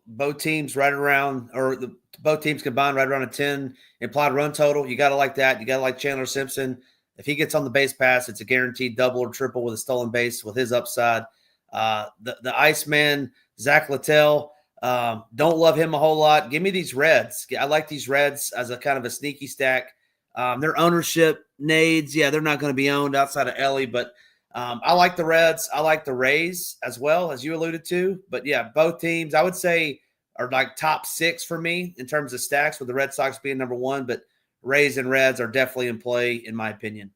both teams right around, or both teams combined right around a 10 implied run total. You got to like that. You got to like Chandler Simpson. If he gets on the base pass, it's a guaranteed double or triple with a stolen base with his upside. The Iceman, Zach Littell, don't love him a whole lot. Give me these Reds. I like these Reds as a kind of a sneaky stack. Their ownership, Nades, yeah, they're not going to be owned outside of Ellie, but I like the Reds. I like the Rays as well, as you alluded to. But, yeah, both teams, I would say, are like top 6 for me in terms of stacks, with the Red Sox being number 1. But Rays and Reds are definitely in play, in my opinion.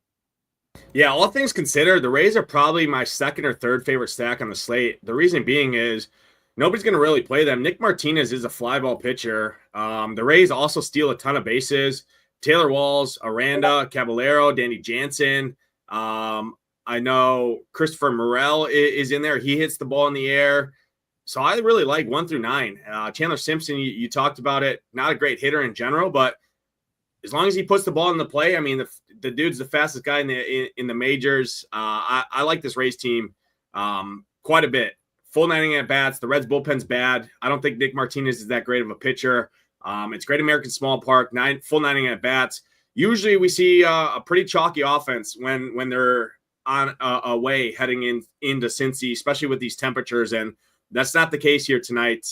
Yeah, all things considered, the Rays are probably my second or third favorite stack on the slate. The reason being is nobody's going to really play them. Nick Martinez is a fly ball pitcher. The Rays also steal a ton of bases. Taylor Walls, Aranda, Caballero, Danny Jansen. I know Christopher Morel is in there. He hits the ball in the air. So I really like 1 through 9. Chandler Simpson, you talked about it. Not a great hitter in general, but as long as he puts the ball in the play, I mean, the dude's the fastest guy in the majors. I like this Rays team quite a bit. Full 9 at bats. The Reds bullpen's bad. I don't think Nick Martinez is that great of a pitcher. It's Great American Small Park, full 9 at bats. Usually we see a pretty chalky offense when they're on away heading into Cincy, especially with these temperatures, and that's not the case here tonight.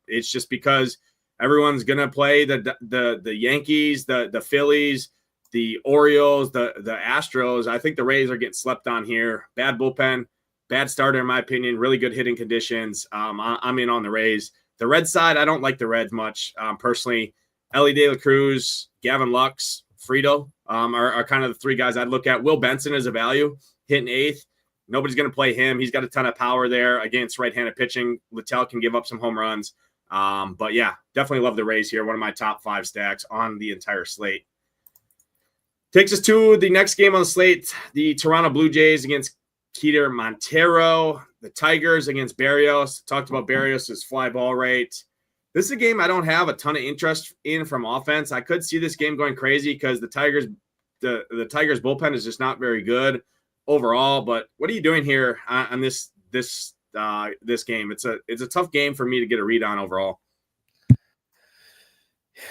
It's just because everyone's gonna play the Yankees, the Phillies, the Orioles, the Astros. I think the Rays are getting slept on here. Bad bullpen, bad starter in my opinion. Really good hitting conditions. I'm in on the Rays. The Red side, I don't like the Reds much personally. Ellie De La Cruz, Gavin Lux, Frito are kind of the 3 guys I'd look at. Will Benson is a value, hitting 8th. Nobody's going to play him. He's got a ton of power there against right-handed pitching. Littell can give up some home runs. But, yeah, definitely love the Rays here. One of my top 5 stacks on the entire slate. Takes us to the next game on the slate, the Toronto Blue Jays against Keter Montero. The Tigers against Berrios. Talked about Berrios' fly ball rate. This is a game I don't have a ton of interest in from offense. I could see this game going crazy because the Tigers bullpen is just not very good overall. But what are you doing here on this game? It's a tough game for me to get a read on overall.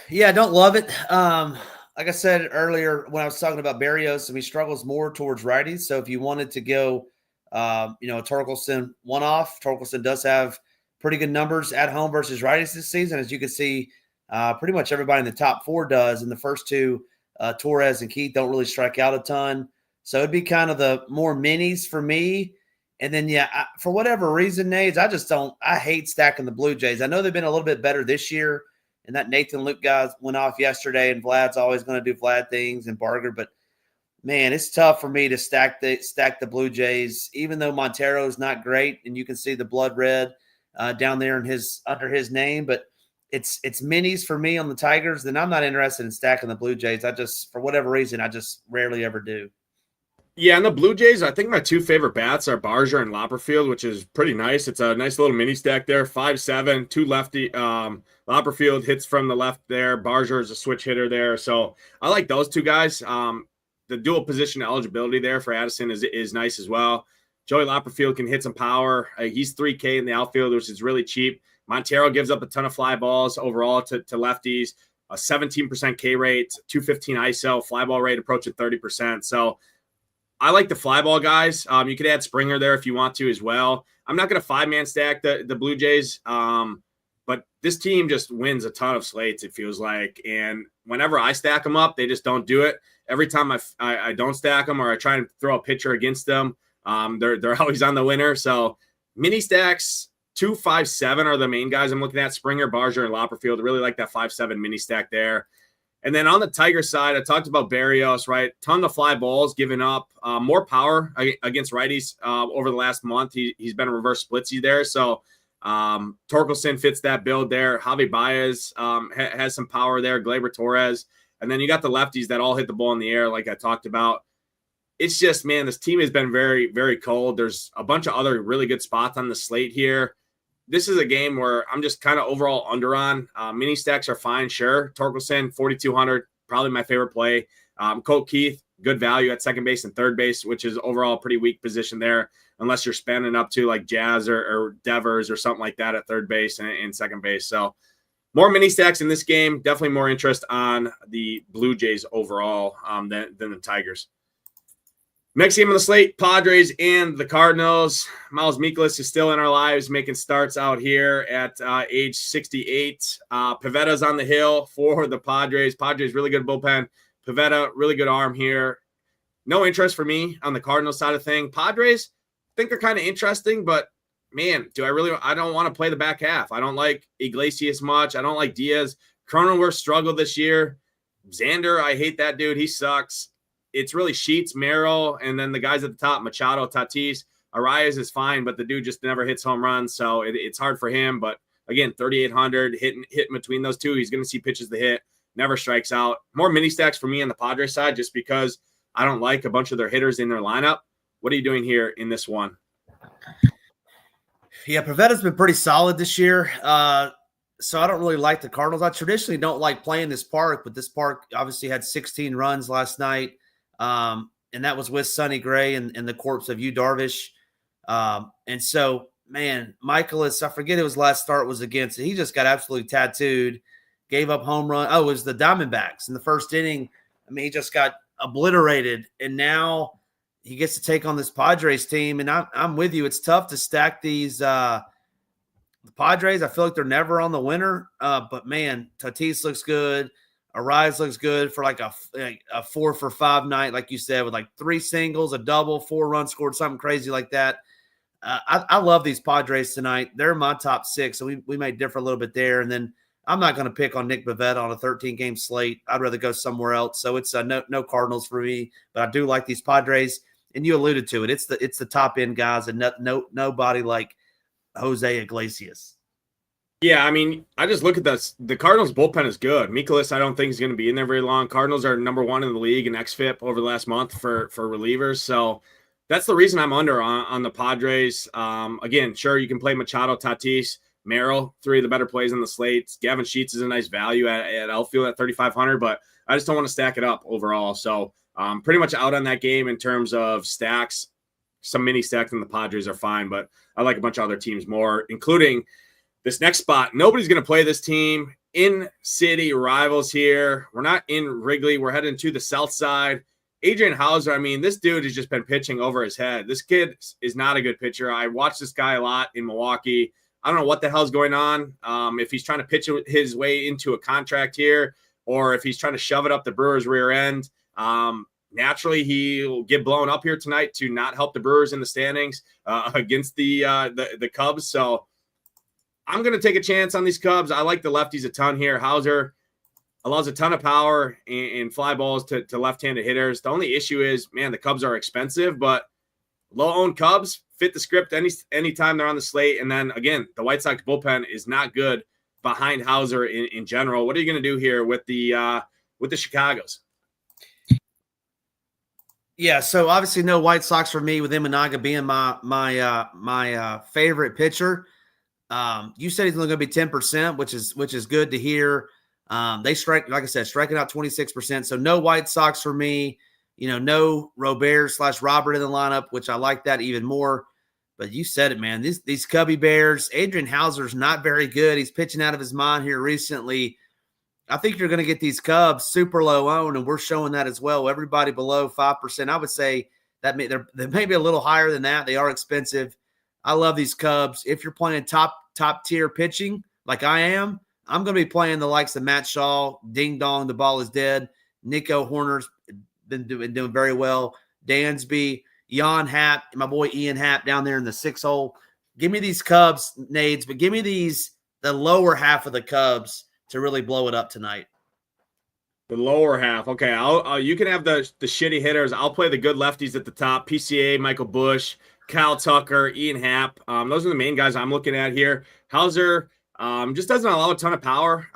Yeah, I don't love it. Like I said earlier when I was talking about Berrios, he struggles more towards righties. So if you wanted to go, a Torkelson one-off, Torkelson does have pretty good numbers at home versus righties this season. As you can see, pretty much everybody in the top 4 does. And the first 2, Torres and Keith, don't really strike out a ton. So it'd be kind of the more minis for me. And then, for whatever reason, Nades, I hate stacking the Blue Jays. I know they've been a little bit better this year. And that Nathan Luke guy went off yesterday, and Vlad's always going to do Vlad things and Barger. But Man, it's tough for me to stack the Blue Jays, even though Montero is not great, and you can see the blood red down there under his name. But it's minis for me on the Tigers. Then I'm not interested in stacking the Blue Jays. For whatever reason, I just rarely ever do. Yeah, and the Blue Jays, I think my two favorite bats are Barger and Lopperfield, which is pretty nice. It's a nice little mini stack there. 5'7", two lefty. Lopperfield hits from the left there. Barger is a switch hitter there. So I like those two guys. The dual position eligibility there for Addison is nice as well. Joey Lopperfield can hit some power. He's $3K in the outfield, which is really cheap. Montero gives up a ton of fly balls overall to lefties. A 17% K rate, 215 ISO, fly ball rate approaching 30%. So I like the fly ball guys. You could add Springer there if you want to as well. I'm not going to 5-man stack the Blue Jays, but this team just wins a ton of slates, it feels like. And whenever I stack them up, they just don't do it. Every time I don't stack them or I try and throw a pitcher against them, they're always on the winner. So mini stacks, 2, 5, 7 are the main guys I'm looking at. Springer, Barger, and Lopperfield. I really like that 5-7 mini stack there. And then on the Tiger side, I talked about Barrios, right? Ton of fly balls, giving up more power against righties over the last month. He's been a reverse splitsy there. So Torkelson fits that build there. Javi Baez has some power there. Gleyber Torres. And then you got the lefties that all hit the ball in the air, like I talked about. It's just, man, this team has been very, very cold. There's a bunch of other really good spots on the slate here. This is a game where I'm just kind of overall under on. Mini stacks are fine, sure. Torkelson, 4,200, probably my favorite play. Colt Keith, good value at second base and third base, which is overall a pretty weak position there, unless you're spending up to like Jazz or Devers or something like that at third base and second base. So more mini stacks in this game. Definitely more interest on the Blue Jays overall than the Tigers. Next game on the slate, Padres and the Cardinals. Miles Mikolas is still in our lives, making starts out here at age 68. Pavetta's on the hill for the Padres. Padres, really good bullpen. Pavetta, really good arm here. No interest for me on the Cardinals side of thing. Padres, I think they're kind of interesting, but man, I don't want to play the back half. I don't like Iglesias much. I don't like Diaz. Cronenworth struggled this year. Xander, I hate that dude. He sucks. It's really Sheets, Merrill, and then the guys at the top, Machado, Tatis. Arias is fine, but the dude just never hits home runs, so it's hard for him. But again, 3,800, hitting between those two. He's going to see pitches to hit, never strikes out. More mini stacks for me on the Padres side just because I don't like a bunch of their hitters in their lineup. What are you doing here in this one? Yeah, Pavetta's been pretty solid this year. So I don't really like the Cardinals. I traditionally don't like playing this park, but this park obviously had 16 runs last night. And that was with Sonny Gray and the corpse of Yu Darvish. And so, man, Mikolas, I forget his last start was against. He just got absolutely tattooed, gave up home run. Oh, it was the Diamondbacks in the first inning. I mean, he just got obliterated. And now he gets to take on this Padres team. And I'm with you. It's tough to stack these the Padres. I feel like they're never on the winner. But, man, Tatis looks good. Arias looks good for like a 4-for-5 night, like you said, with like 3 singles, a double, 4 runs scored, something crazy like that. I love these Padres tonight. They're my top 6, so we may differ a little bit there. And then I'm not going to pick on Nick Pivetta on a 13-game slate. I'd rather go somewhere else. So it's no Cardinals for me, but I do like these Padres. And you alluded to it. It's the top end guys, and nobody like Jose Iglesias. Yeah, I mean, I just look at this. The Cardinals bullpen is good. Mikolas, I don't think is going to be in there very long. Cardinals are number 1 in the league in xFIP over the last month for relievers. So that's the reason I'm under on the Padres. Again, sure, you can play Machado, Tatis, Merrill, 3 of the better plays on the slate. Gavin Sheets is a nice value at outfield at 3,500, but I just don't want to stack it up overall. So pretty much out on that game in terms of stacks. Some mini stacks in the Padres are fine, but I like a bunch of other teams more, including this next spot. Nobody's going to play this team. In-city rivals here. We're not in Wrigley. We're heading to the south side. Adrian Hauser, I mean, this dude has just been pitching over his head. This kid is not a good pitcher. I watched this guy a lot in Milwaukee. I don't know what the hell's going on. If he's trying to pitch his way into a contract here or if he's trying to shove it up the Brewers' rear end. Naturally, he'll get blown up here tonight to not help the Brewers in the standings against the Cubs. So I'm going to take a chance on these Cubs. I like the lefties a ton here. Hauser, allows a ton of power and fly balls to left-handed hitters. The only issue is, man, the Cubs are expensive, but low-owned Cubs fit the script anytime they're on the slate. And then, again, the White Sox bullpen is not good behind Hauser in general. What are you going to do here with the Chicagos? Yeah, so obviously no White Sox for me, with Imanaga being my favorite pitcher. You said he's only going to be 10%, which is good to hear. They strike, like I said, striking out 26%. So no White Sox for me. No Robert in the lineup, which I like that even more. But you said it, man. These Cubby Bears, Adrian Hauser's not very good. He's pitching out of his mind here recently. I think you're going to get these Cubs super low owned, and we're showing that as well. Everybody below 5%. I would say that they may be a little higher than that. They are expensive. I love these Cubs. If you're playing top tier pitching like I am, I'm going to be playing the likes of Matt Shaw, Ding Dong, the ball is dead. Nico Horner's been doing very well. Dansby, Jan Happ, my boy Ian Happ down there in the 6 hole. Give me these Cubs, Nades, but give me the lower half of the Cubs to really blow it up tonight. The lower half. Okay, you can have the shitty hitters. I'll play the good lefties at the top. PCA, Michael Busch, Kyle Tucker, Ian Happ. Those are the main guys I'm looking at here. Hauser just doesn't allow a ton of power.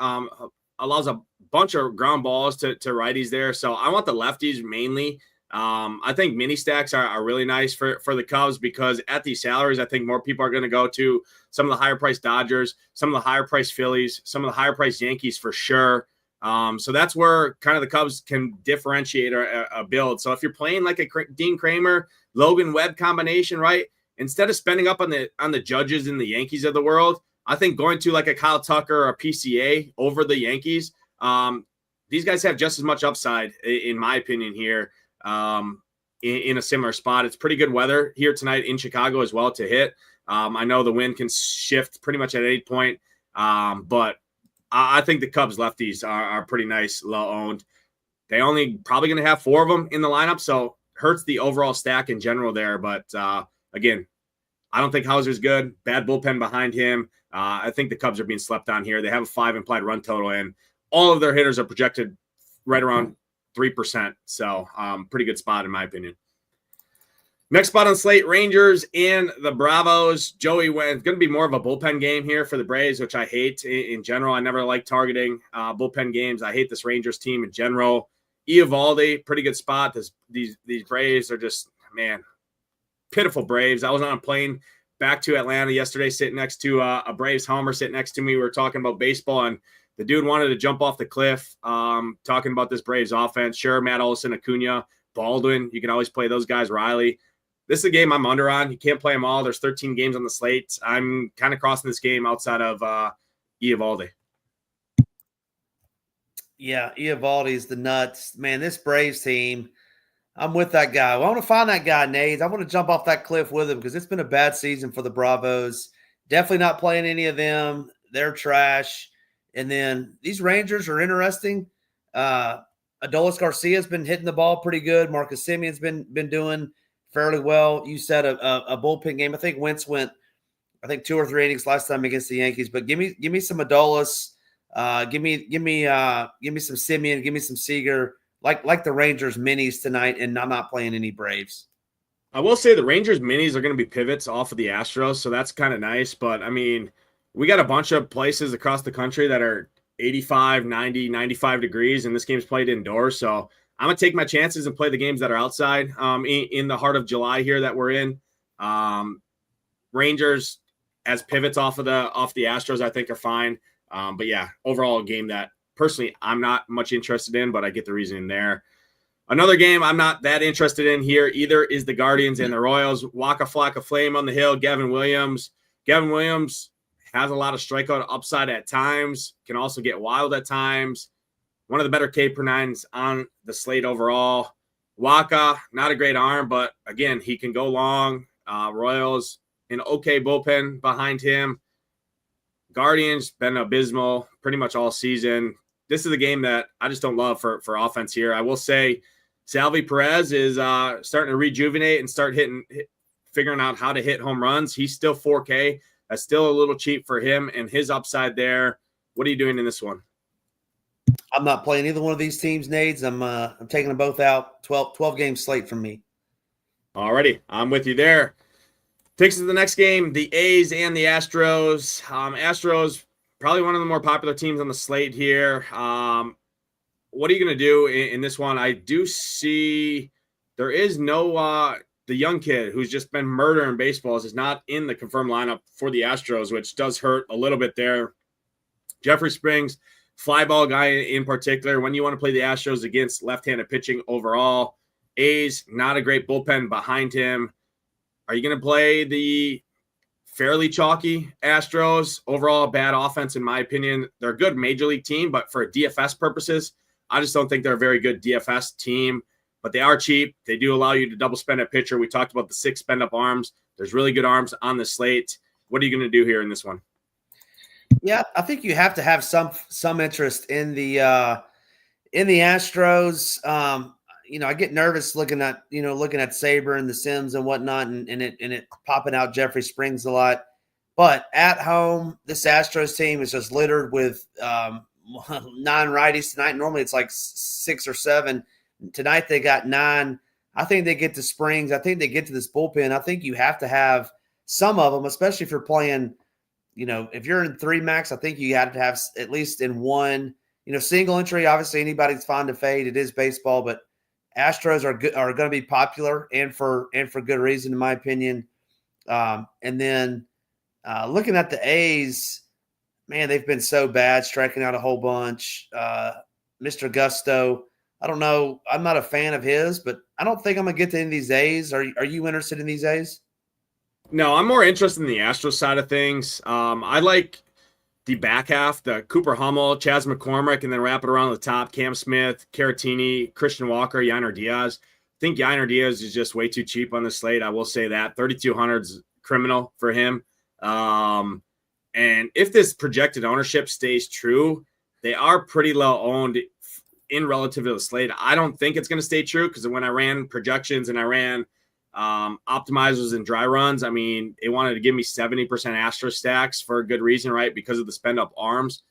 Allows a bunch of ground balls to righties there. So I want the lefties mainly. I think mini stacks are really nice for the Cubs, because at these salaries, I think more people are going to go to some of the higher priced Dodgers, some of the higher priced Phillies, some of the higher priced Yankees for sure. So that's where kind of the Cubs can differentiate a build. So if you're playing like a Dean Kramer, Logan Webb combination, right? Instead of spending up on the Judges and the Yankees of the world, I think going to like a Kyle Tucker or a PCA over the Yankees, these guys have just as much upside, in my opinion, here. In a similar spot. It's pretty good weather here tonight in Chicago as well to hit. I know the wind can shift pretty much at any point, but I think the Cubs lefties are pretty nice, low owned. They only probably going to have 4 of them in the lineup, so hurts the overall stack in general there. But again, I don't think Hauser's good. Bad bullpen behind him. I think the Cubs are being slept on here. They have a 5 implied run total, and all of their hitters are projected right around 3%. So pretty good spot in my opinion. Next spot on slate, Rangers and the Bravos. Joey went. It's going to be more of a bullpen game here for the Braves, which I hate in general. I never like targeting bullpen games. I hate this Rangers team in general. Eovaldi, pretty good spot. These Braves are just, man, pitiful Braves. I was on a plane back to Atlanta yesterday, sitting next to a Braves homer sitting next to me. We were talking about baseball, and the dude wanted to jump off the cliff, talking about this Braves offense. Sure, Matt Olson, Acuna, Baldwin. You can always play those guys. Riley. This is a game I'm under on. You can't play them all. There's 13 games on the slate. I'm kind of crossing this game outside of Eovaldi. Yeah, Eovaldi's the nuts. Man, this Braves team, I'm with that guy. I want to find that guy, Nades. I want to jump off that cliff with him, because it's been a bad season for the Bravos. Definitely not playing any of them. They're trash. And then these Rangers are interesting. Adolis Garcia's been hitting the ball pretty good. Marcus Simeon's been doing fairly well. You said a bullpen game. I think Wentz went, 2 or 3 innings last time against the Yankees. But give me some Adolis. Give me some Simeon. Give me some Seager. Like the Rangers minis tonight, and I'm not playing any Braves. I will say the Rangers minis are going to be pivots off of the Astros, so that's kind of nice. But, I mean, we got a bunch of places across the country that are 85, 90, 95 degrees, and this game's played indoors. So I'm going to take my chances and play the games that are outside in the heart of July here that we're in. Rangers as pivots off the Astros, I think, are fine. But, yeah, overall a game that personally I'm not much interested in, but I get the reasoning there. Another game I'm not that interested in here either is the Guardians and the Royals. Waka Flocka Flame on the hill, Gavin Williams. Gavin Williams has a lot of strikeout upside at times, can also get wild at times. One of the better K per nines on the slate overall. Waka, not a great arm, but again, he can go long. Royals, an okay bullpen behind him. Guardians, been abysmal pretty much all season. This is a game that I just don't love for offense here. I will say Salvi Perez is starting to rejuvenate and start figuring out how to hit home runs. He's still 4K. That's still a little cheap for him and his upside there. What are you doing in this one? I'm not playing either one of these teams, Nades. I'm taking them both out. 12 game slate from me. Alrighty, I'm with you there. Takes us to the next game, the A's and the Astros. Astros, probably one of the more popular teams on the slate here. What are you going to do in this one? I do see there is no the young kid who's just been murdering baseballs is not in the confirmed lineup for the Astros, which does hurt a little bit there. Jeffrey Springs, fly ball guy in particular. When you want to play the Astros against left-handed pitching overall, A's, not a great bullpen behind him. Are you going to play the fairly chalky Astros? Overall, bad offense, in my opinion. They're a good major league team, but for DFS purposes, I just don't think they're a very good DFS team. But they are cheap. They do allow you to double spend a pitcher. We talked about the 6 spend-up arms. There's really good arms on the slate. What are you going to do here in this one? Yeah, I think you have to have some interest in the Astros. I get nervous looking at Saber and the Sims and whatnot, and it popping out Jeffrey Springs a lot. But at home, this Astros team is just littered with 9 righties tonight. Normally it's like 6 or 7. Tonight they got 9. I think they get to Springs. I think they get to this bullpen. I think you have to have some of them, especially if you're playing. If you're in 3 max, I think you have to have at least in 1. Single entry. Obviously, anybody's fine to fade. It is baseball, but Astros are going to be popular and for good reason, in my opinion. And then looking at the A's, man, they've been so bad, striking out a whole bunch. Mr. Gusto, I don't know. I'm not a fan of his, but I don't think I'm going to get to any of these A's. Are you interested in these A's? No, I'm more interested in the Astros side of things. I like the back half, the Cooper Hummel, Chas McCormick, and then wrap it around the top, Cam Smith, Caratini, Christian Walker, Yainer Diaz. I think Yainer Diaz is just way too cheap on the slate. I will say that. 3,200 is criminal for him. And if this projected ownership stays true, they are pretty low owned in relative to the slate. I don't think it's going to stay true because when I ran projections and I ran optimizers and dry runs, I mean, it wanted to give me 70% Astro stacks for a good reason, right? Because of the spend up arms.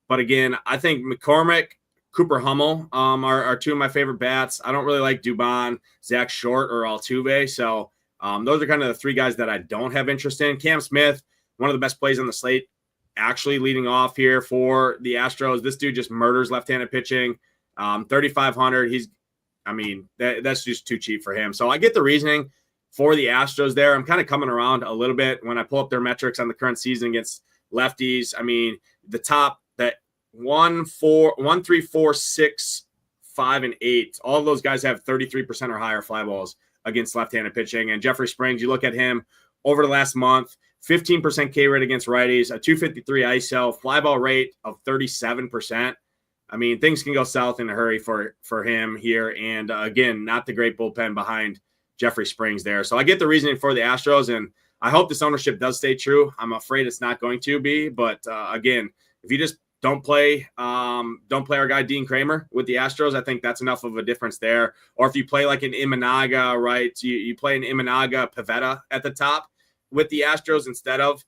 But again, I think McCormick, Cooper Hummel are 2 of my favorite bats. I don't really like Dubon, Zach Short, or Altuve. So those are kind of the 3 guys that I don't have interest in. Cam Smith, one of the best plays on the slate, actually leading off here for the Astros. This dude just murders left-handed pitching. 3,500. That's just too cheap for him. So I get the reasoning for the Astros there. I'm kind of coming around a little bit when I pull up their metrics on the current season against lefties. I mean, the top that 1, 3, 4, 6, 5, and 8. All of those guys have 33% or higher fly balls against left-handed pitching. And Jeffrey Springs, you look at him over the last month, 15% K rate against righties, a 253 ISO, fly ball rate of 37%. I mean, things can go south in a hurry for him here. And again, not the great bullpen behind Jeffrey Springs there. So I get the reasoning for the Astros, and I hope this ownership does stay true. I'm afraid it's not going to be. But again, if you just don't play our guy Dean Kramer with the Astros, I think that's enough of a difference there. Or if you play like an Imanaga, right? You play an Imanaga Pivetta at the top with the Astros instead of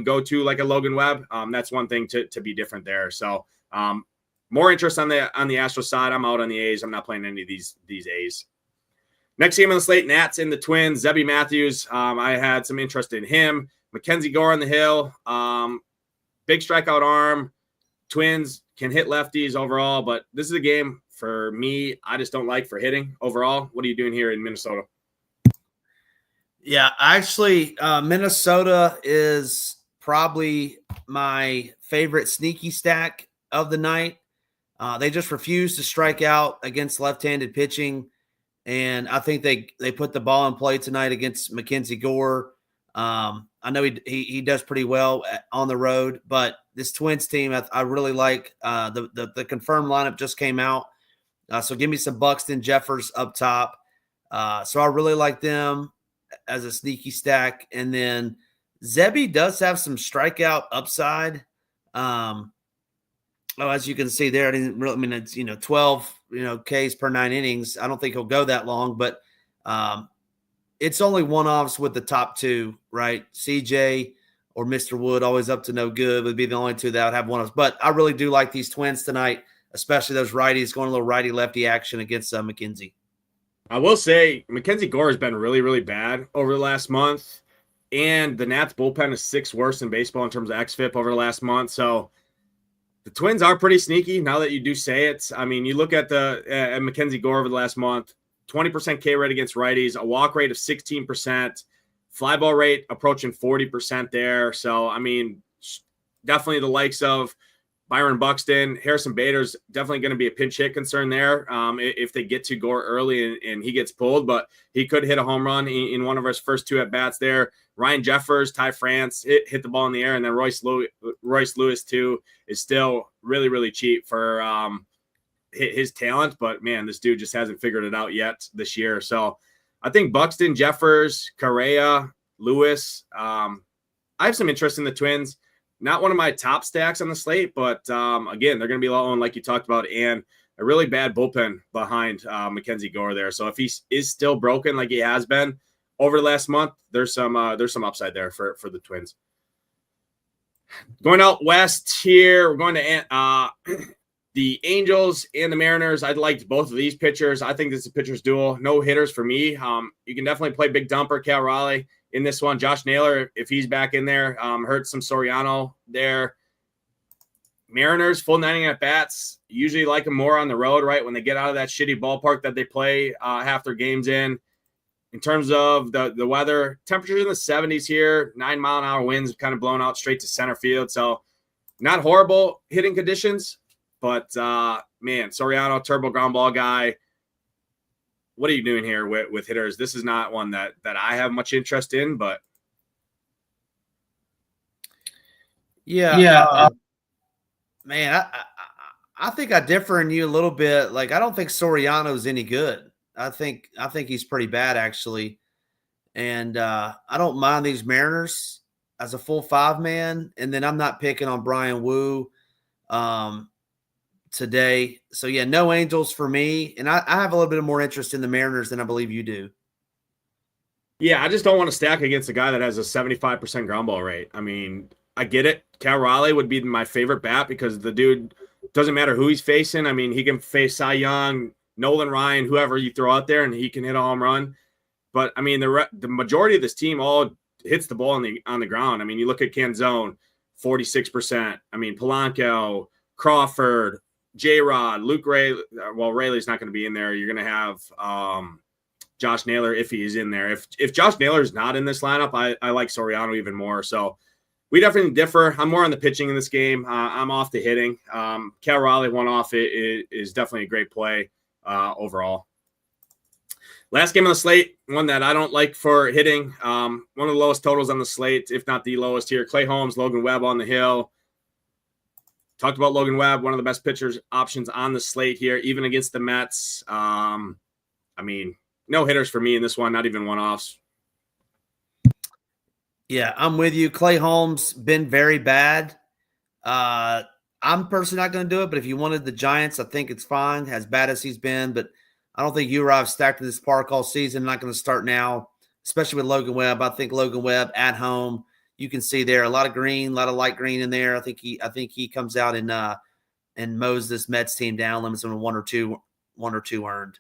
go to like a Logan Webb. That's one thing to be different there. So more interest on the Astros side. I'm out on the A's. I'm not playing any of these A's. Next game on the slate, Nats and the Twins. Zebby Matthews. I had some interest in him. Mackenzie Gore on the hill. Big strikeout arm. Twins can hit lefties overall, but this is a game for me I just don't like for hitting overall. What are you doing here in Minnesota? Yeah, actually, Minnesota is probably my favorite sneaky stack of the night. They just refuse to strike out against left-handed pitching, and I think they put the ball in play tonight against Mackenzie Gore. I know he does pretty well on the road, but this Twins team, I really like. The confirmed lineup just came out, so give me some Buxton Jeffers up top. So I really like them as a sneaky stack, and then Zebby does have some strikeout upside. As you can see there, it's 12 Ks per 9 innings. I don't think he'll go that long, but it's only one-offs with the top 2, right? CJ or Mr. Wood, always up to no good, would be the only 2 that would have one-offs. But I really do like these Twins tonight especially those righties going a little righty-lefty action against McKenzie. I will say Mackenzie Gore has been really, really bad over the last month, and the Nats bullpen is 6th worst in baseball in terms of xFIP over the last month. So the Twins are pretty sneaky now that you do say it. I mean, you look at the Mackenzie Gore over the last month, 20% K rate against righties, a walk rate of 16%, fly ball rate approaching 40% there. So, I mean, definitely the likes of Byron Buxton, Harrison Bader's definitely going to be a pinch hit concern there if they get to Gore early and he gets pulled, but he could hit a home run in one of his first 2 at-bats there. Ryan Jeffers, Ty France hit the ball in the air, and then Royce Lewis, too, is still really, really cheap for his talent, but, man, this dude just hasn't figured it out yet this year. So I think Buxton, Jeffers, Correa, Lewis, I have some interest in the Twins. Not one of my top stacks on the slate, but again, they're going to be low owned, like you talked about, and a really bad bullpen behind Mackenzie Gore there. So if he is still broken like he has been over the last month, there's some upside there for the Twins. Going out west here, we're going to the Angels and the Mariners. I liked both of these pitchers. I think this is a pitcher's duel. No hitters for me. You can definitely play Big Dumper, Cal Raleigh in this one. Josh Naylor, if he's back in there, hurt some Soriano there. Mariners, full 9 at bats. Usually like them more on the road, right? When they get out of that shitty ballpark that they play half their games in. In terms of the weather, temperatures in the 70s here, 9-mile-an-hour winds kind of blown out straight to center field. So not horrible hitting conditions, but man, Soriano, turbo ground ball guy. What are you doing here with hitters? This is not one that I have much interest in, but yeah. Man, I think I differ in you a little bit. Like, I don't think Soriano's any good. I think he's pretty bad, actually. And I don't mind these Mariners as a full 5-man. And then I'm not picking on Brian Wu today. So, yeah, no Angels for me. And I have a little bit more interest in the Mariners than I believe you do. Yeah, I just don't want to stack against a guy that has a 75% ground ball rate. I mean, I get it. Cal Raleigh would be my favorite bat because the dude doesn't matter who he's facing. I mean, he can face Cy Young, Nolan Ryan, whoever you throw out there, and he can hit a home run. But, I mean, the majority of this team all hits the ball on the ground. I mean, you look at Canzone, 46%. I mean, Polanco, Crawford, J-Rod, Luke Ray. Well, Rayleigh's not going to be in there. You're going to have Josh Naylor if he is in there. If Josh Naylor is not in this lineup, I like Soriano even more. So we definitely differ. I'm more on the pitching in this game. I'm off the hitting. Cal Raleigh one off is definitely a great play overall. Last game on the slate, one that I don't like for hitting. One of the lowest totals on the slate, if not the lowest here. Clay Holmes, Logan Webb on the hill. Talked about Logan Webb, one of the best pitchers options on the slate here, even against the Mets. I mean, no hitters for me in this one, not even one-offs. Yeah, I'm with you. Clay Holmes been very bad. I'm personally not going to do it, but if you wanted the Giants, I think it's fine, as bad as he's been. But I don't think I've stacked in this park all season. Not going to start now, especially with Logan Webb. I think Logan Webb at home, you can see there a lot of green, a lot of light green in there. I think he comes out and mows this Mets team down, limits them to one or two earned.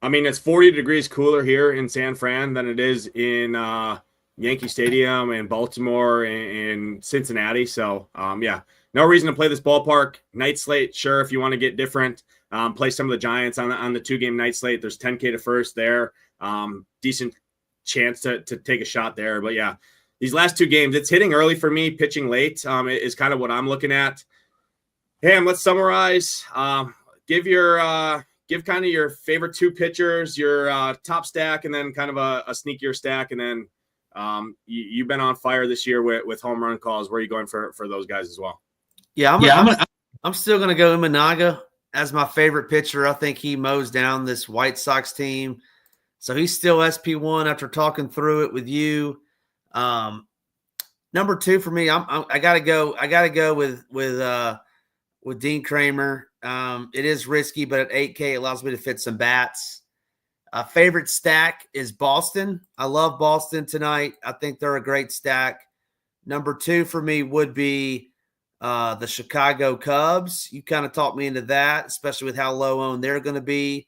I mean, it's 40 degrees cooler here in San Fran than it is in Yankee Stadium and Baltimore and Cincinnati. So, yeah, no reason to play this ballpark. Night slate, sure, if you want to get different. Play some of the Giants on the 2-game night slate. There's 10K to first there. Decent chance to take a shot there. But, yeah, these last 2 games, it's hitting early for me, pitching late is kind of what I'm looking at. Ham, let's summarize. Give kind of your favorite 2 pitchers, your top stack, and then kind of a sneakier stack. And then you've been on fire this year with home run calls. Where are you going for those guys as well? Yeah, I'm still going to go Imanaga as my favorite pitcher. I think he mows down this White Sox team. So he's still SP1 after talking through it with you. Number 2 for me, I gotta go with Dean Kramer. It is risky, but at 8K, it allows me to fit some bats. Favorite stack is Boston. I love Boston tonight. I think they're a great stack. Number 2 for me would be The Chicago Cubs, you kind of talked me into that, especially with how low owned they're going to be.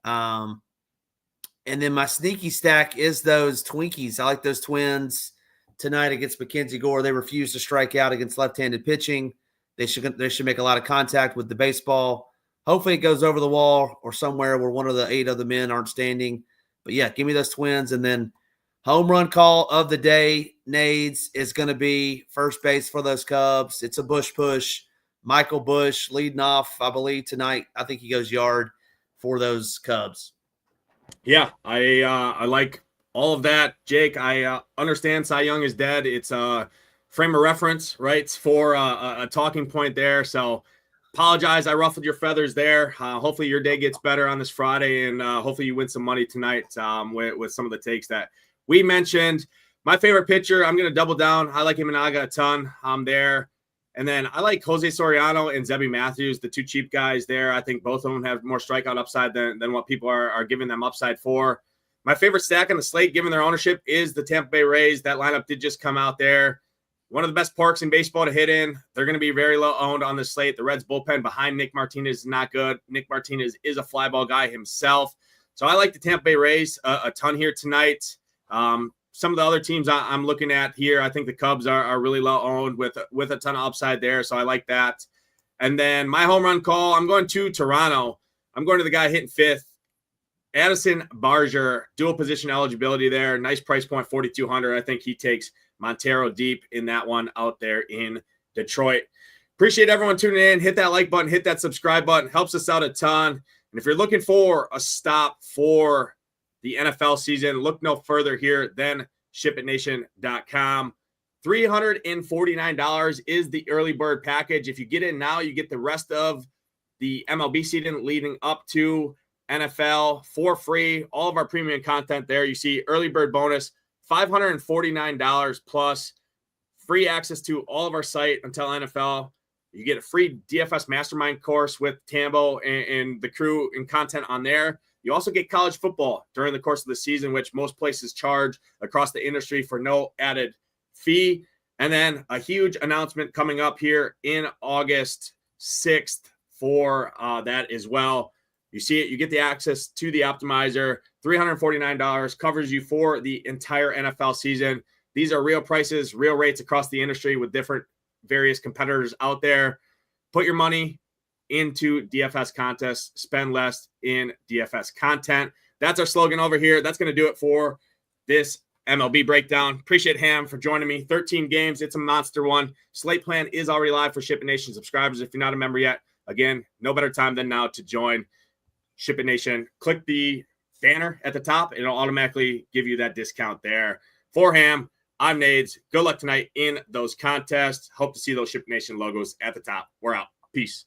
And then my sneaky stack is those Twinkies. I like those Twins tonight against Mackenzie Gore. They refuse to strike out against left-handed pitching. They should make a lot of contact with the baseball. Hopefully it goes over the wall or somewhere where one of the 8 other men aren't standing. But yeah, give me those Twins. And then home run call of the day, Nades, is going to be first base for those Cubs. It's a Bush push. Michael Bush leading off, I believe, tonight. I think he goes yard for those Cubs. Yeah, I like all of that, Jake. I understand Cy Young is dead. It's a frame of reference, right? It's for a talking point there. So apologize, I ruffled your feathers there. Hopefully your day gets better on this Friday, and hopefully you win some money tonight with some of the takes that we mentioned. My favorite pitcher, I'm going to double down. I like Imanaga a ton. I'm there. And then I like Jose Soriano and Zebby Matthews, the 2 cheap guys there. I think both of them have more strikeout upside than what people are giving them upside for. My favorite stack on the slate, given their ownership, is the Tampa Bay Rays. That lineup did just come out there. One of the best parks in baseball to hit in. They're going to be very low owned on the slate. The Reds bullpen behind Nick Martinez is not good. Nick Martinez is a fly ball guy himself. So I like the Tampa Bay Rays a ton here tonight. Some of the other teams I'm looking at here, I think the Cubs are really low owned with a ton of upside there. So I like that. And then my home run call, I'm going to Toronto. I'm going to the guy hitting 5th. Addison Barger, dual position eligibility there. Nice price point, 4,200. I think he takes Montero deep in that one out there in Detroit. Appreciate everyone tuning in. Hit that like button, hit that subscribe button. Helps us out a ton. And if you're looking for a stop for the NFL season, look no further here than ShipItNation.com. $349 is the early bird package. If you get in now, you get the rest of the MLB season leading up to NFL for free. All of our premium content there. You see early bird bonus, $549 plus free access to all of our site until NFL. You get a free DFS mastermind course with Tambo and the crew and content on there. You also get college football during the course of the season, which most places charge across the industry for no added fee. And then a huge announcement coming up here in August 6th for that as well. You see it, you get the access to the optimizer. $349 covers you for the entire NFL season. These are real prices, real rates across the industry with different various competitors out there. Put your money into DFS contests, spend less in DFS content. That's our slogan over here. That's going to do it for this MLB breakdown. Appreciate Ham for joining me. 13 games. It's a monster one. Slate plan is already live for Ship It Nation subscribers. If you're not a member yet, again, no better time than now to join Ship It Nation. Click the banner at the top. It'll automatically give you that discount there. For Ham, I'm Nades. Good luck tonight in those contests. Hope to see those Ship It Nation logos at the top. We're out. Peace.